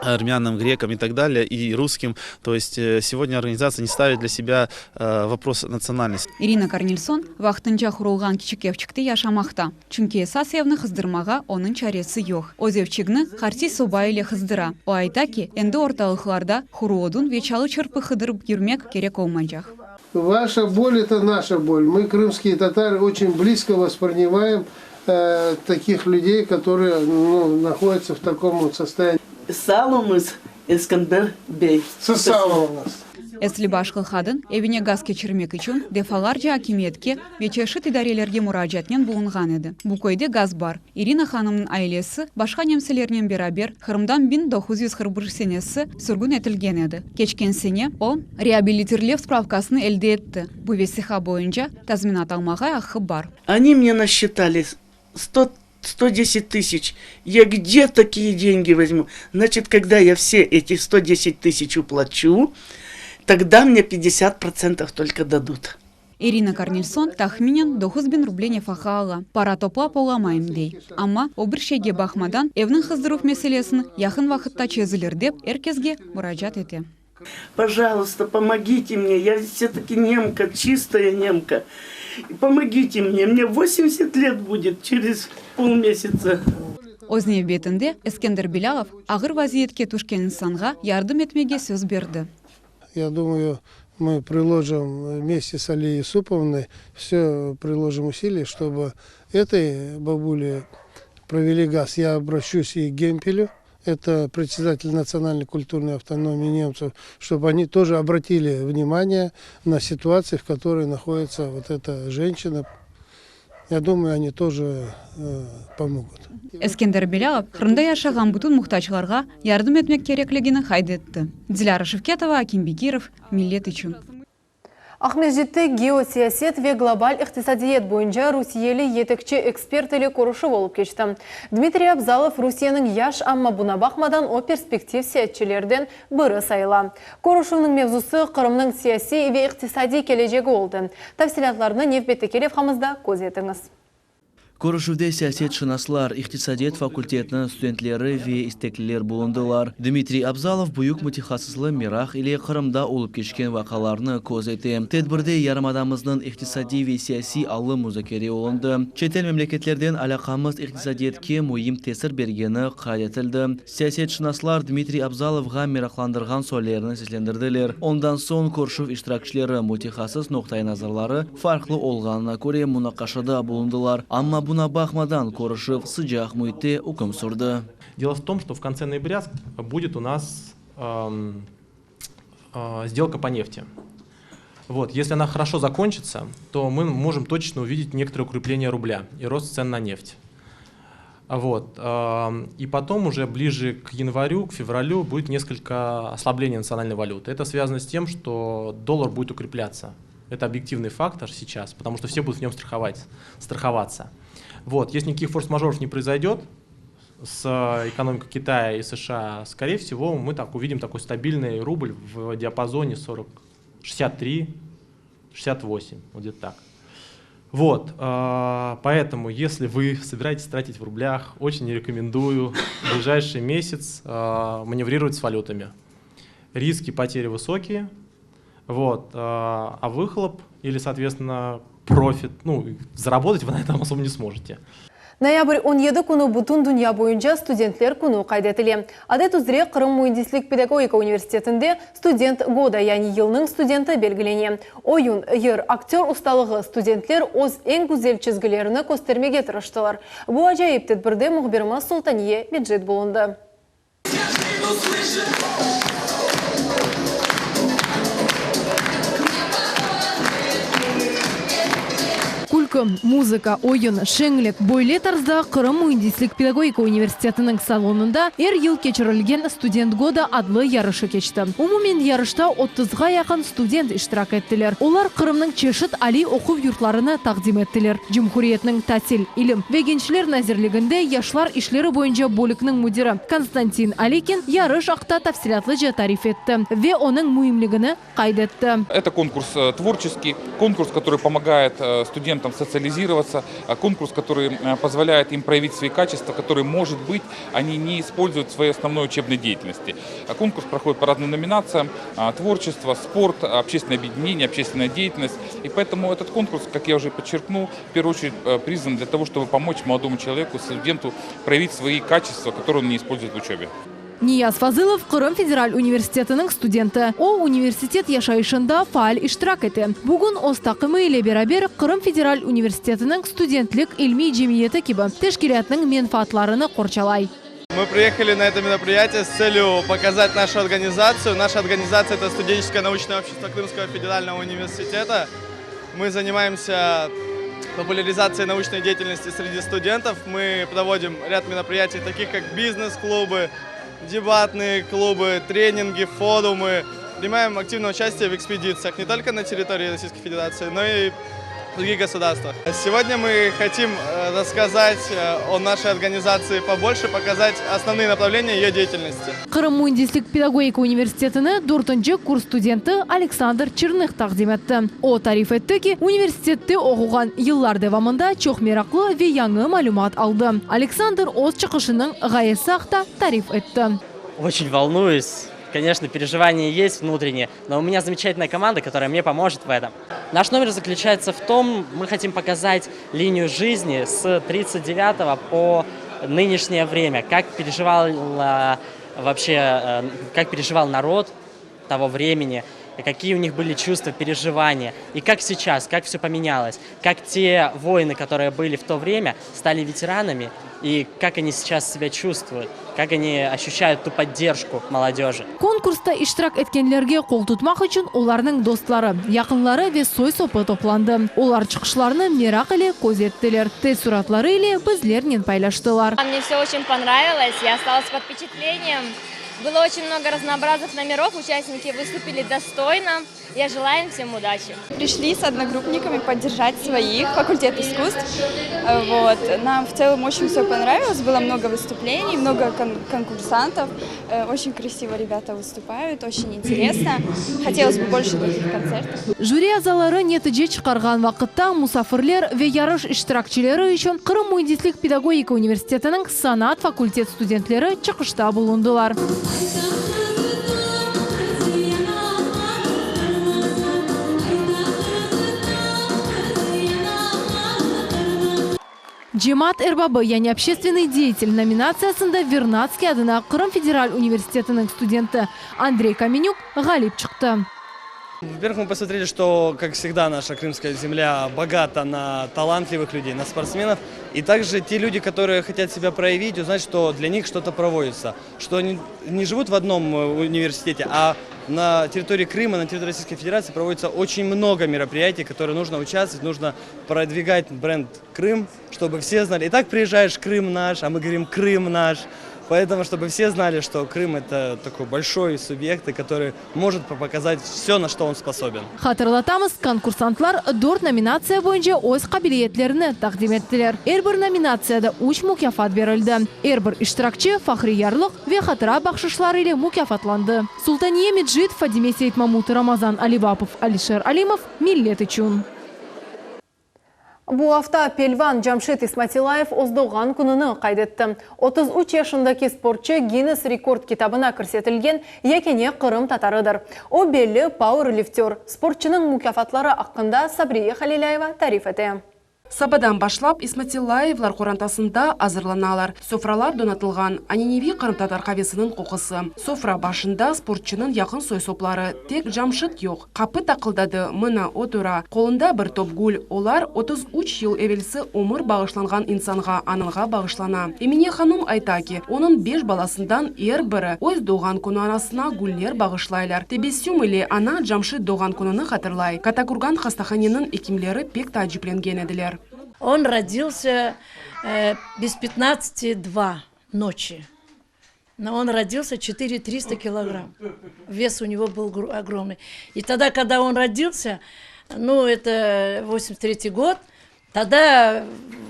армянам, грекам и так далее, и русским. То есть сегодня организация не ставит для себя вопрос национальности. Ирина Корнельсон вақтынча құрылған кичікевчікті яшамақта. Чүнке esas evni қыздырмаға оның чаресі yok. Озевчігні қарси соба ile қыздыра. О айтаки, енді орталықларда хуруодун вечалы чырпы қыдырып жүрмек керек олмайжақ. Ваша боль – это наша боль. Мы, крымские татары, очень близко воспринимаем таких людей, которые находятся в таком вот состоянии. Салымыз Ескендер Бей. Салым у нас. Эсли башқы қадын evine газ кечірмек үшін дефаларча акимиетке вечеші идарелерге мұражатнен болынған еді. Бұл көйде газ бар. Ирина ханымның айлесі башқа немселерінен берабер Қырымдан 1941 сенесі сүргін етілген еді. Кечкен сене ол реабилитирлев справкасыны әлде етті. Бұл весиха бойынша тазминат алмаға ақы бар. Они мне насчитали 110 тысяч. Я где такие деньги возьму? Значит, когда я все эти 110 тысяч уплачу, тогда мне 50% только дадут. Ирина Корнельсон тахминен 9.000 рублей нефаха ала. Пара топлап оламайым дей. Ама обыр шеге бахмадан evнің қыздырып меселесін яқын вақытта чезілер деп әркезге мұражат ете. Пожалуйста, помогите мне. Я все-таки немка, чистая немка. Помогите мне 80 лет будет через полмесяца. Ознев бетінде Ескендер Белялов ағыр вазиетке түшкен инсанға ярдым етмеге сөз берді. Я думаю, мы приложим вместе с Алией Юсуповной, все приложим усилия, чтобы этой бабуле провели газ. Я обращусь и к Гемпелю, это председатель национальной культурной автономии немцев, чтобы они тоже обратили внимание на ситуации, в которой находится вот эта женщина. Я думаю, они тоже помогут. Ескендер Белялов Қырымда яшаған бүтін мұқтажларға ярдым етмек кереклігіні қайдетті. Диляра Шевкетова, Аким Бекиров, Миллет үшін. Ахмежетті геосиясет ве глобаль иқтисадиет бойынша Русиелі етікчі эксперт елі көрушы болып кешті. Дмитрий Абзалов Русияның яш амма бұна бақмадан о перспектив сиятчілерден бірі сайла. Көрушінің мевзусы Қырымның сияси ве иқтисади кележегі олды. Тәфсилатларыны Невбетті Келев қамызда көз етіңіз. Көрішуде сәсет шынаслар, иқтисадиет факультетінің студентлері ве истеклілер болындылар. Дмитрий Абзалов бұйық мұтихасызлы Мирах или Қырымда олып кешкен вақаларны көз еті. Тедбірде ярымадамызның иқтисади ве сияси аллы музакері олынды. Четел мемлекеттерден алақамыз иқтисадиетке мұйым тесір бергені қадетілді. Сәсет шынаслар Дмитрий Абзаловға мирақландырған сөйлеріні сізлендірділер. Ондан соң көршув иштиракчылары мұтихасыз ноқтай назарлары фарқлы олғанына көре мұнақашыда болындылар. Амма бұна бақмадан Корышев сыжақ мұйте үкім сүрді. Дело в том, что в конце ноября будет у нас сделка по нефти. Вот, если она хорошо закончится, то мы можем точно увидеть некоторое укрепление рубля и рост цен на нефть. Вот. И потом уже ближе к январю, к февралю будет несколько ослаблений национальной валюты. Это связано с тем, что доллар будет укрепляться. Это объективный фактор сейчас, потому что все будут в нем страховаться. Вот. Если никаких форс-мажоров не произойдет с экономикой Китая и США, скорее всего, мы увидим такой стабильный рубль в диапазоне 63-68, вот где-то так. Вот, поэтому, если вы собираетесь тратить в рублях, очень не рекомендую в ближайший месяц маневрировать с валютами. Риски потери высокие, вот, а выхлоп или, соответственно, профит, заработать вы на этом особо не сможете. Ноябрь 17 күні бұтын дүния бойынша студентлер күні қайдетілі. Адет үзіре Қырым Муйндислік педагогика университетінде студент года, яғни елінің студенті белгілене. Ойын, ер, актер ұсталығы студентлер өз ең güzel чізгілеріні көстермеге тырыштылар. Бұл ажайып тедбірде мұхбиріміз Султание Меджет болынды. Музыка, ойын, шеңлік, бойле тарзда Қырым Муйндислік педагогика университетінің салонында ел кечірілген студент года адлы ярышы кечті. Умумен ярышта 30-ға яқын студент иштирак еттілер. Олар Қырымның чешіт али оқу юртларыны тақдим еттілер. Жумхуриетнің тәсіл, илім ве генчлер назерлігінде яшлар ишлері бойынша бөлікнің мудирі Константин Аликин ярыш ақта тәфсилатлы же тариф етті ве оның муимлігіні қайдетті. Это конкурс творческий, конкурс, который помогает студентам социализироваться, конкурс, который позволяет им проявить свои качества, которые, может быть, они не используют в своей основной учебной деятельности. Конкурс проходит по разным номинациям: творчество, спорт, общественное объединение, общественная деятельность. И поэтому этот конкурс, как я уже подчеркнул, в первую очередь призван для того, чтобы помочь молодому человеку, студенту проявить свои качества, которые он не использует в учебе. Нияз Фазылов Қырым федераль университетінің студенті. О университет яшайшында фаал иштирак еті. Бүгін оз тақымы ile берабер Қырым федераль университетінің студентлік ilmi жемиеті кебі тешкилятның менфаатларыны қорчалай. Мы приехали на это мероприятие с целью показать нашу организацию. Наша организация – это студенческое научное общество Крымского федерального университета. Мы занимаемся популяризацией научной деятельности среди студентов. Мы проводим ряд мероприятий, таких как бизнес-клубы, дебатные клубы, тренинги, форумы. Принимаем активное участие в экспедициях не только на территории Российской Федерации, но и в других государствах. Сегодня мы хотим рассказать о нашей организации побольше, показать основные направления ее деятельности. Қырым Муйндислік педагогика университетіні 4-ші курс студенті Александр Черных тақдим етті. О тариф етті ки, университетте оқыған еллар девамында чоқ мерақлы ве яңы малюмат алды. Александр оз чықышының ғайысы ақта тариф етті. Очень волнуюсь. Конечно, переживания есть внутренние, но у меня замечательная команда, которая мне поможет в этом. Наш номер заключается в том, мы хотим показать линию жизни с 1939 по нынешнее время, как переживал народ того времени, какие у них были чувства, переживания, и как сейчас, как все поменялось, как те воины, которые были в то время, стали ветеранами, и как они сейчас себя чувствуют, как они ощущают ту поддержку молодежи. Конкурста иштирак эткенлерге қол tutmak үшін оларның достлары, якынлары ве сой-сопы топланды. Олар чықышларны мерақ ile көз еттілер. Тез суратлары ile bizlerнен пайлаштылар. Мне все очень понравилось, я осталась под впечатлением. Было очень много разнообразных номеров, участники выступили достойно. Я желаю им всем удачи. Пришли с одногруппниками поддержать своих, факультет искусств. Вот. Нам в целом очень все понравилось, было много выступлений, много конкурсантов. Очень красиво ребята выступают, очень интересно. Хотелось бы больше таких концертов. Жюри азалары нәтиже чыгарган вакытта мусафирлер ве ярыш иштиракчылары өчен Кырым Муйдислик педагогика университетінің санат факультет студентлері чыгышта булындылар. Джемат Эрбабы, яни общественный деятель номинациясында Вернадский адына Кырым федераль университетінің студенты Андрей Каменюк галип чыкты. Во-первых, мы посмотрели, что, как всегда, наша крымская земля богата на талантливых людей, на спортсменов. И также те люди, которые хотят себя проявить, узнать, что для них что-то проводится. Что они не живут в одном университете, а на территории Крыма, на территории Российской Федерации проводится очень много мероприятий, которые нужно участвовать, нужно продвигать бренд Крым, чтобы все знали. И так приезжаешь, Крым наш, а мы говорим Крым наш. Поэтому, чтобы все знали, что Крым – это такой большой субъект, который может показать все, на что он способен. Хатırlatамыз, конкурсантлар 4 номинация бойынша өз қабілетлерін тақдим еттілер. Әрбір номинацияда 3 мукафат берілді. Әрбір иштиракчы фахри ярлық ве хатыра бақшышлар ile мукафатланды. Султания Меджид, Фадиме Сейтмамут, Рамазан Алибапов, Алишер Алимов, Миллет үшін. Бу авта пелван Жамшит Исматилаев оздоған күніні қайдетті. 33 яшындaki спортчы Гиннес рекорд китабына көрсетілген екене Қырым татарыдыр. О белі пауэрлифтер. Спортчының мукафатлары ақында Сабрия Халиляева тариф еті. Сабадан башлап Исматиллаевлар қорантасында азырланалар. Софралар донатылған. Аниневи Қырым татар қавесінің қоқысы. Софра башында спортчының яқын сойсоплары. Тек Жамшит yok. Қапы тақылдады мына отура. Қолында бір топ гүл. Олар 33 ел эвелсі умыр бағышланған инсанға, анылға бағышлана. Еміне ханым айтаки, оның 5 баласындан ер бірі өз доған күні анасына гүллер бағышлайлар. Тебесюм или ана Жамшит доған күніні қатырлай. Катакурган хастаханенің екімлері пек тажипленген еділер. Он родился без 15-2 ночи. Но он родился 400 килограмм. Вес у него был огромный. И тогда, когда он родился, ну это 83 год, тогда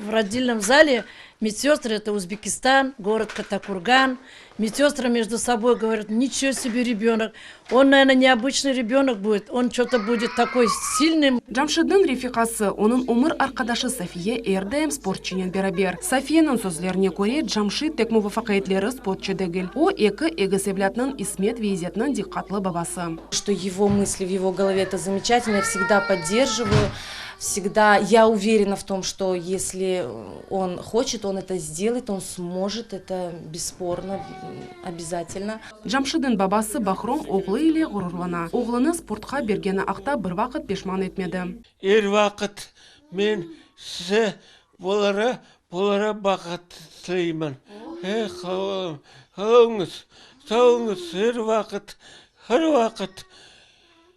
в родильном зале медсестры, это Узбекистан, город Катакурган, медсестры между собой говорят: ничего себе ребенок, он, наверное, необычный ребенок будет, он что-то будет такой сильным. Жамшиддин рефикасы, onun умыр арқадашы София әрдайым спортчинен берабер. Софияның сөзлеріне көре, Жамшид тек мувафақайтлері спортчы дегіл. О екі егісевлятның Исмет визетның диққатлы бабасы. Что его мысли в его голове это замечательно, я всегда поддерживаю. Всегда я уверена в том, что если он хочет, он это сделает, он сможет, это бесспорно, обязательно. Жамшиддин бабасы Бахром оғлы ile ғұрурлана. Оғлыны спортқа бергені ақта бір вақыт пешман етмеді. Ер вақыт мен сізі болара бақыт тілеймін. Қалыңыз, сауыңыз, ер вақыт,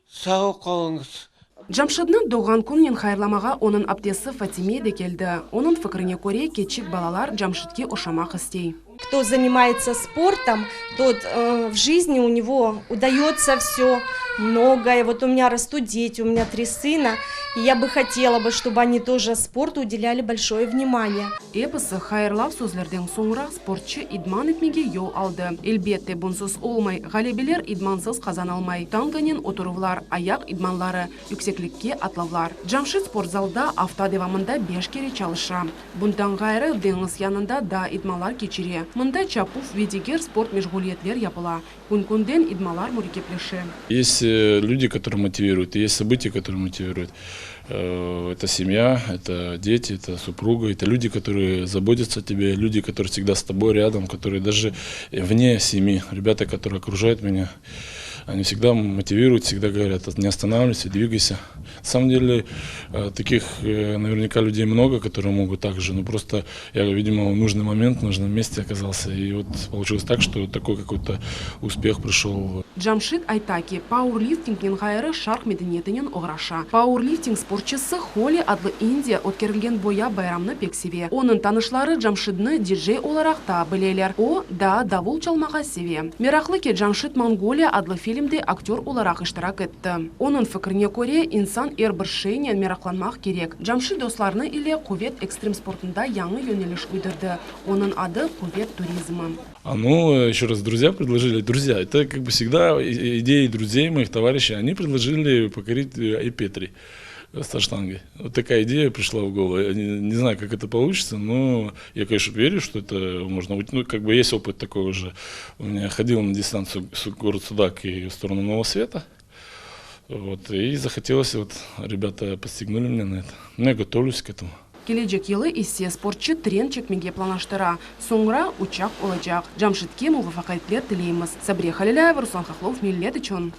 сау қалыңыз. Жамшидның доған күннен хайырламаға оның аптесі Фатиме де келді. Оның фікіріне көре кетчик балалар Жамшидке ошамақ істей. Кто занимается спортом, тот в жизни у него удается все многое. Вот у меня растут дети, у меня 3 сына, и я бы хотела, чтобы они тоже спорту уделяли большое внимание. Эпосы хайырлав сөзлерден соңыра спортчы идман етмеге yol алды. Elbette бұнсыз олмай, ғалебелер идмансыз қазан алмай. Танганен отырувлар, аяқ идманлары, yüksекlikке атлавлар. Жамшид спортзалда авто девамында 5 кере çalışа. Бұндан ғайры деңіз янында да идмалар кечере. Мында чапуф ведигер спорт межгулиетлер япыла. Күн-күнден идмалар мурикеплеші. Есть люди, которые мотивируют, и есть события, которые мотивируют. Это семья, это дети, это супруга, это люди, которые заботятся о тебе, люди, которые всегда с тобой рядом, которые даже вне семьи, ребята, которые окружают меня, Они всегда мотивируют, всегда говорят, не останавливайся, двигайся. На самом деле, таких наверняка людей много, которые могут так же, но просто я, видимо, в нужный момент, в нужном месте оказался. И вот получилось так, что такой какой-то успех пришел. Джамшит Айтаки, пауэрлифтингнен гайры шарх меденетінен оғраша. Пауэрлифтинг спортчысы Холи адлы Индия өткерілген боя байрамны пексеве. Оның танышлары Джамшидны диджей оларақта білелер. О, да, давул чалмаға севе. Мерақлыке Джамшид Монголия адлы фильмде актер оларақ іштірак етті. Оның фікіріне көре инсан эрбіршейнен мерақланмақ керек. Джамшид достарны иле кувет экстрим спортында яңы йөнеліш уйдырды. Оның ады кувет туризмы. Еще раз, друзья предложили. Друзья, это как бы всегда идеи друзей, моих товарищей. Они предложили покорить Айпетри со штангой. Вот такая идея пришла в голову. Я не знаю, как это получится, но я, конечно, верю, что это можно. Ну, как бы есть опыт такой уже. У меня ходил на дистанцию город Судак и в сторону Нового Света. Вот, и захотелось, вот ребята подстегнули меня на это. Ну, я готовлюсь к этому. Келечек елы иссе спортчы трен чекмеге планаштыра. Соңра учак олacak. Джамшитке мувафакатлер тілейміз. Сабре Халиляев, Руслан Хохлов, Миллет үшін.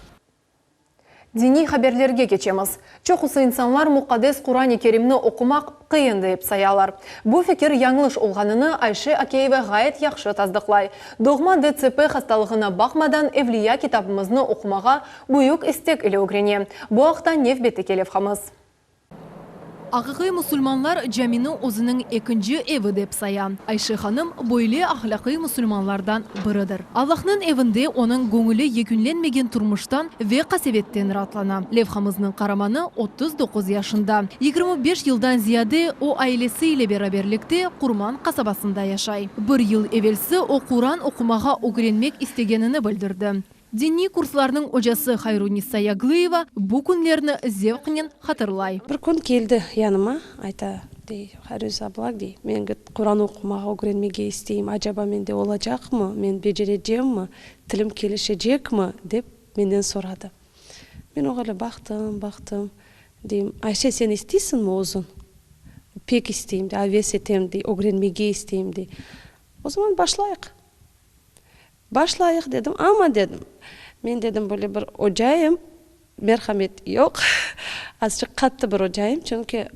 Дини хаберлерге keçemiz. Чоқысы инсанлар Муқаддес Құран-ы Керимні оқымақ қиын деп саялар. Бұл фикер яңылыш олғаныны Айше Акеева ғайет яқшы таздықлай. Доғма ДЦП хасталығына бақмадан Евлия китабымызны оқымаға бұйық істек иле өгрене. Бұл ақта нев беті келев қамыз. Ағығы мұсылманлар жәміні өзінің екінші еві деп сая. Айше ханым бойле ахлақи мұсылманлардан бірідір. Аллахның евінде оның көңілі екінленмеген тұрмыштан ве қасеветтен ратлана. Левхамызның қараманы 39 яшында. 25 жылдан зияде о айлесі ile бераберлікте Құрман қасабасында яшай. Бір ел евелсі о Құран оқымаға өгренмек істегенini білдірді. Дини курсларның ожасы Хайруниса Яглыева бұл күнлерні зевқінен хатырлай. Бір күн келді яныма, айта, Хайруниса Аблак, мен Құран оқымаға өгренмеге істейм, ажаба менде олacak mı, мен бежережем мі, тілім келешежек мі, деп менден сұрады. Мен оғалы бақтым, дейм, Айше, сен істейсің мі озын? Пек істейм, авес етем, өгренмеге істейм. О zaman Başlayıq dedim, ama dedim. Men dedim böyle bir hocayım, merhamet yok. Azıcık katı bir hocayım çünkü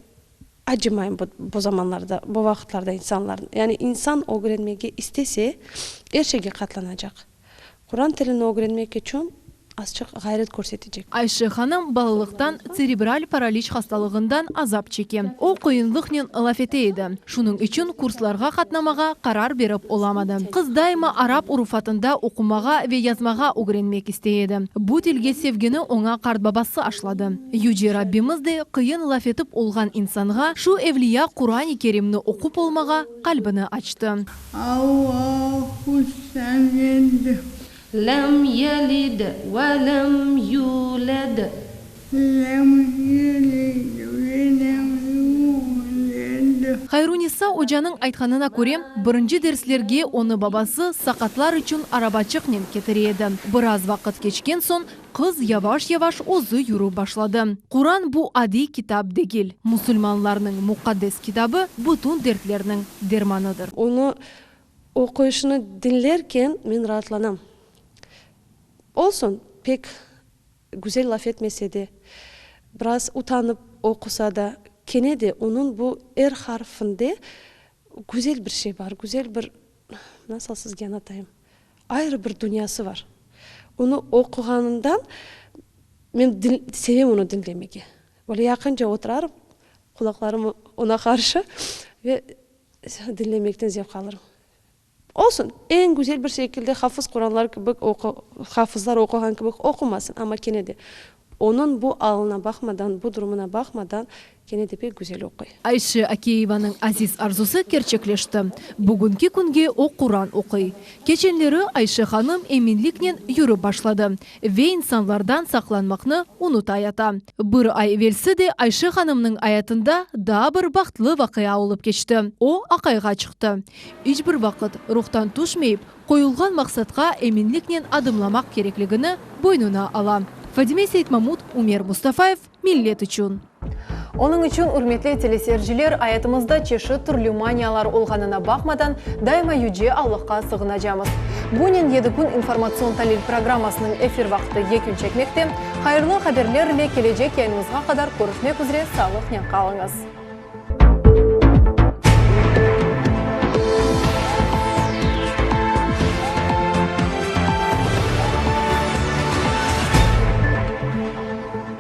acımayım bu zamanlarda, bu vakitlarda insanların. Yani insan öğrenmeye istese her şeye katlanacak. Kur'an tilini öğrenmek için azıcık gayret көрсетecek. Айше ханым балалықтан церебраль паралич хасталығından азап чеке. О қиынлықнен лафете еді. Шуның үшін курсларға қатнамаға қарар беріп оламады. Қыз дайма араб уруфатында оқымаға ве язмаға өгренмек істейді. Бұл тілге севгені оңа қартбабасы ашлады. Юджи Раббиміз де қиын лафетіп олған инсанға шу Евлия Құран-ы Керимні оқып олмаға қалбіні açtı. Аллаху самед. لم يلد ولم يولد Хайруниса Ожаның айтқанына көре, бірінші дерслерге оны бабасы сақатлар үшін арабачықнен кетіреді. Біраз вақыт кечкен сон, қыз яваш-яваш озы юру башлады. Құран бұл ади китап дегел. Мұсылманларның Муқаддес китабы бұтын дертлерінің дерманыдыр. Оны оқушыны dinlerken мен rahatlanam. Olsun, pek güzel laf etmese de, biraz utanıp okusa da, gene de onun bu er harfinde güzel bir şey var, güzel bir, nasıl sizge anlatayım, ayrı bir dünyası var. Onu okuğanından, ben sevim onu dinlemeye. Böyle yakınca oturarım, kulaklarımı ona karşı ve dinlemekten zevk alırım. Olsun, en güzel bir şekilde hafız Kur'anlar gibi hafızlar okuyan gibi okumasın ama gene de onun bu alına bakmadan, bu durumuna bakmadan gene de pek güzel okuyor. Ayşe Akeyeva'nın aziz arzusu gerçekleşti. Bugünkü günge o Kur'an okuy. Geçenleri Ayşe hanım eminlikle yürü başladı ve insanlardan saklanmakını unutayata. Bir ay evvelsi de Ayşe hanımның hayatında daha bir baktlı vakıya olup geçti. O akayga çıktı. Hiçbir vakit ruhtan düşmeyip koyulgan maksatqa eminlikle adımlamak gerekligini boynuna ala. Fadime Seyitmamut, Умер Мустафаев, Millet üçün. Onun için hürmetli teleseyirciler hayatımızda çeşit türlü maniyalar olğanına bakmadan daima yüce Allah'a sığınacağımız. Бунин едікун информацион талил программасының эфир вақты екін чекмекте. Хайырлы хаберлер іле келечек яйнымызға қадар көрішмек үзре салық не қалыңыз.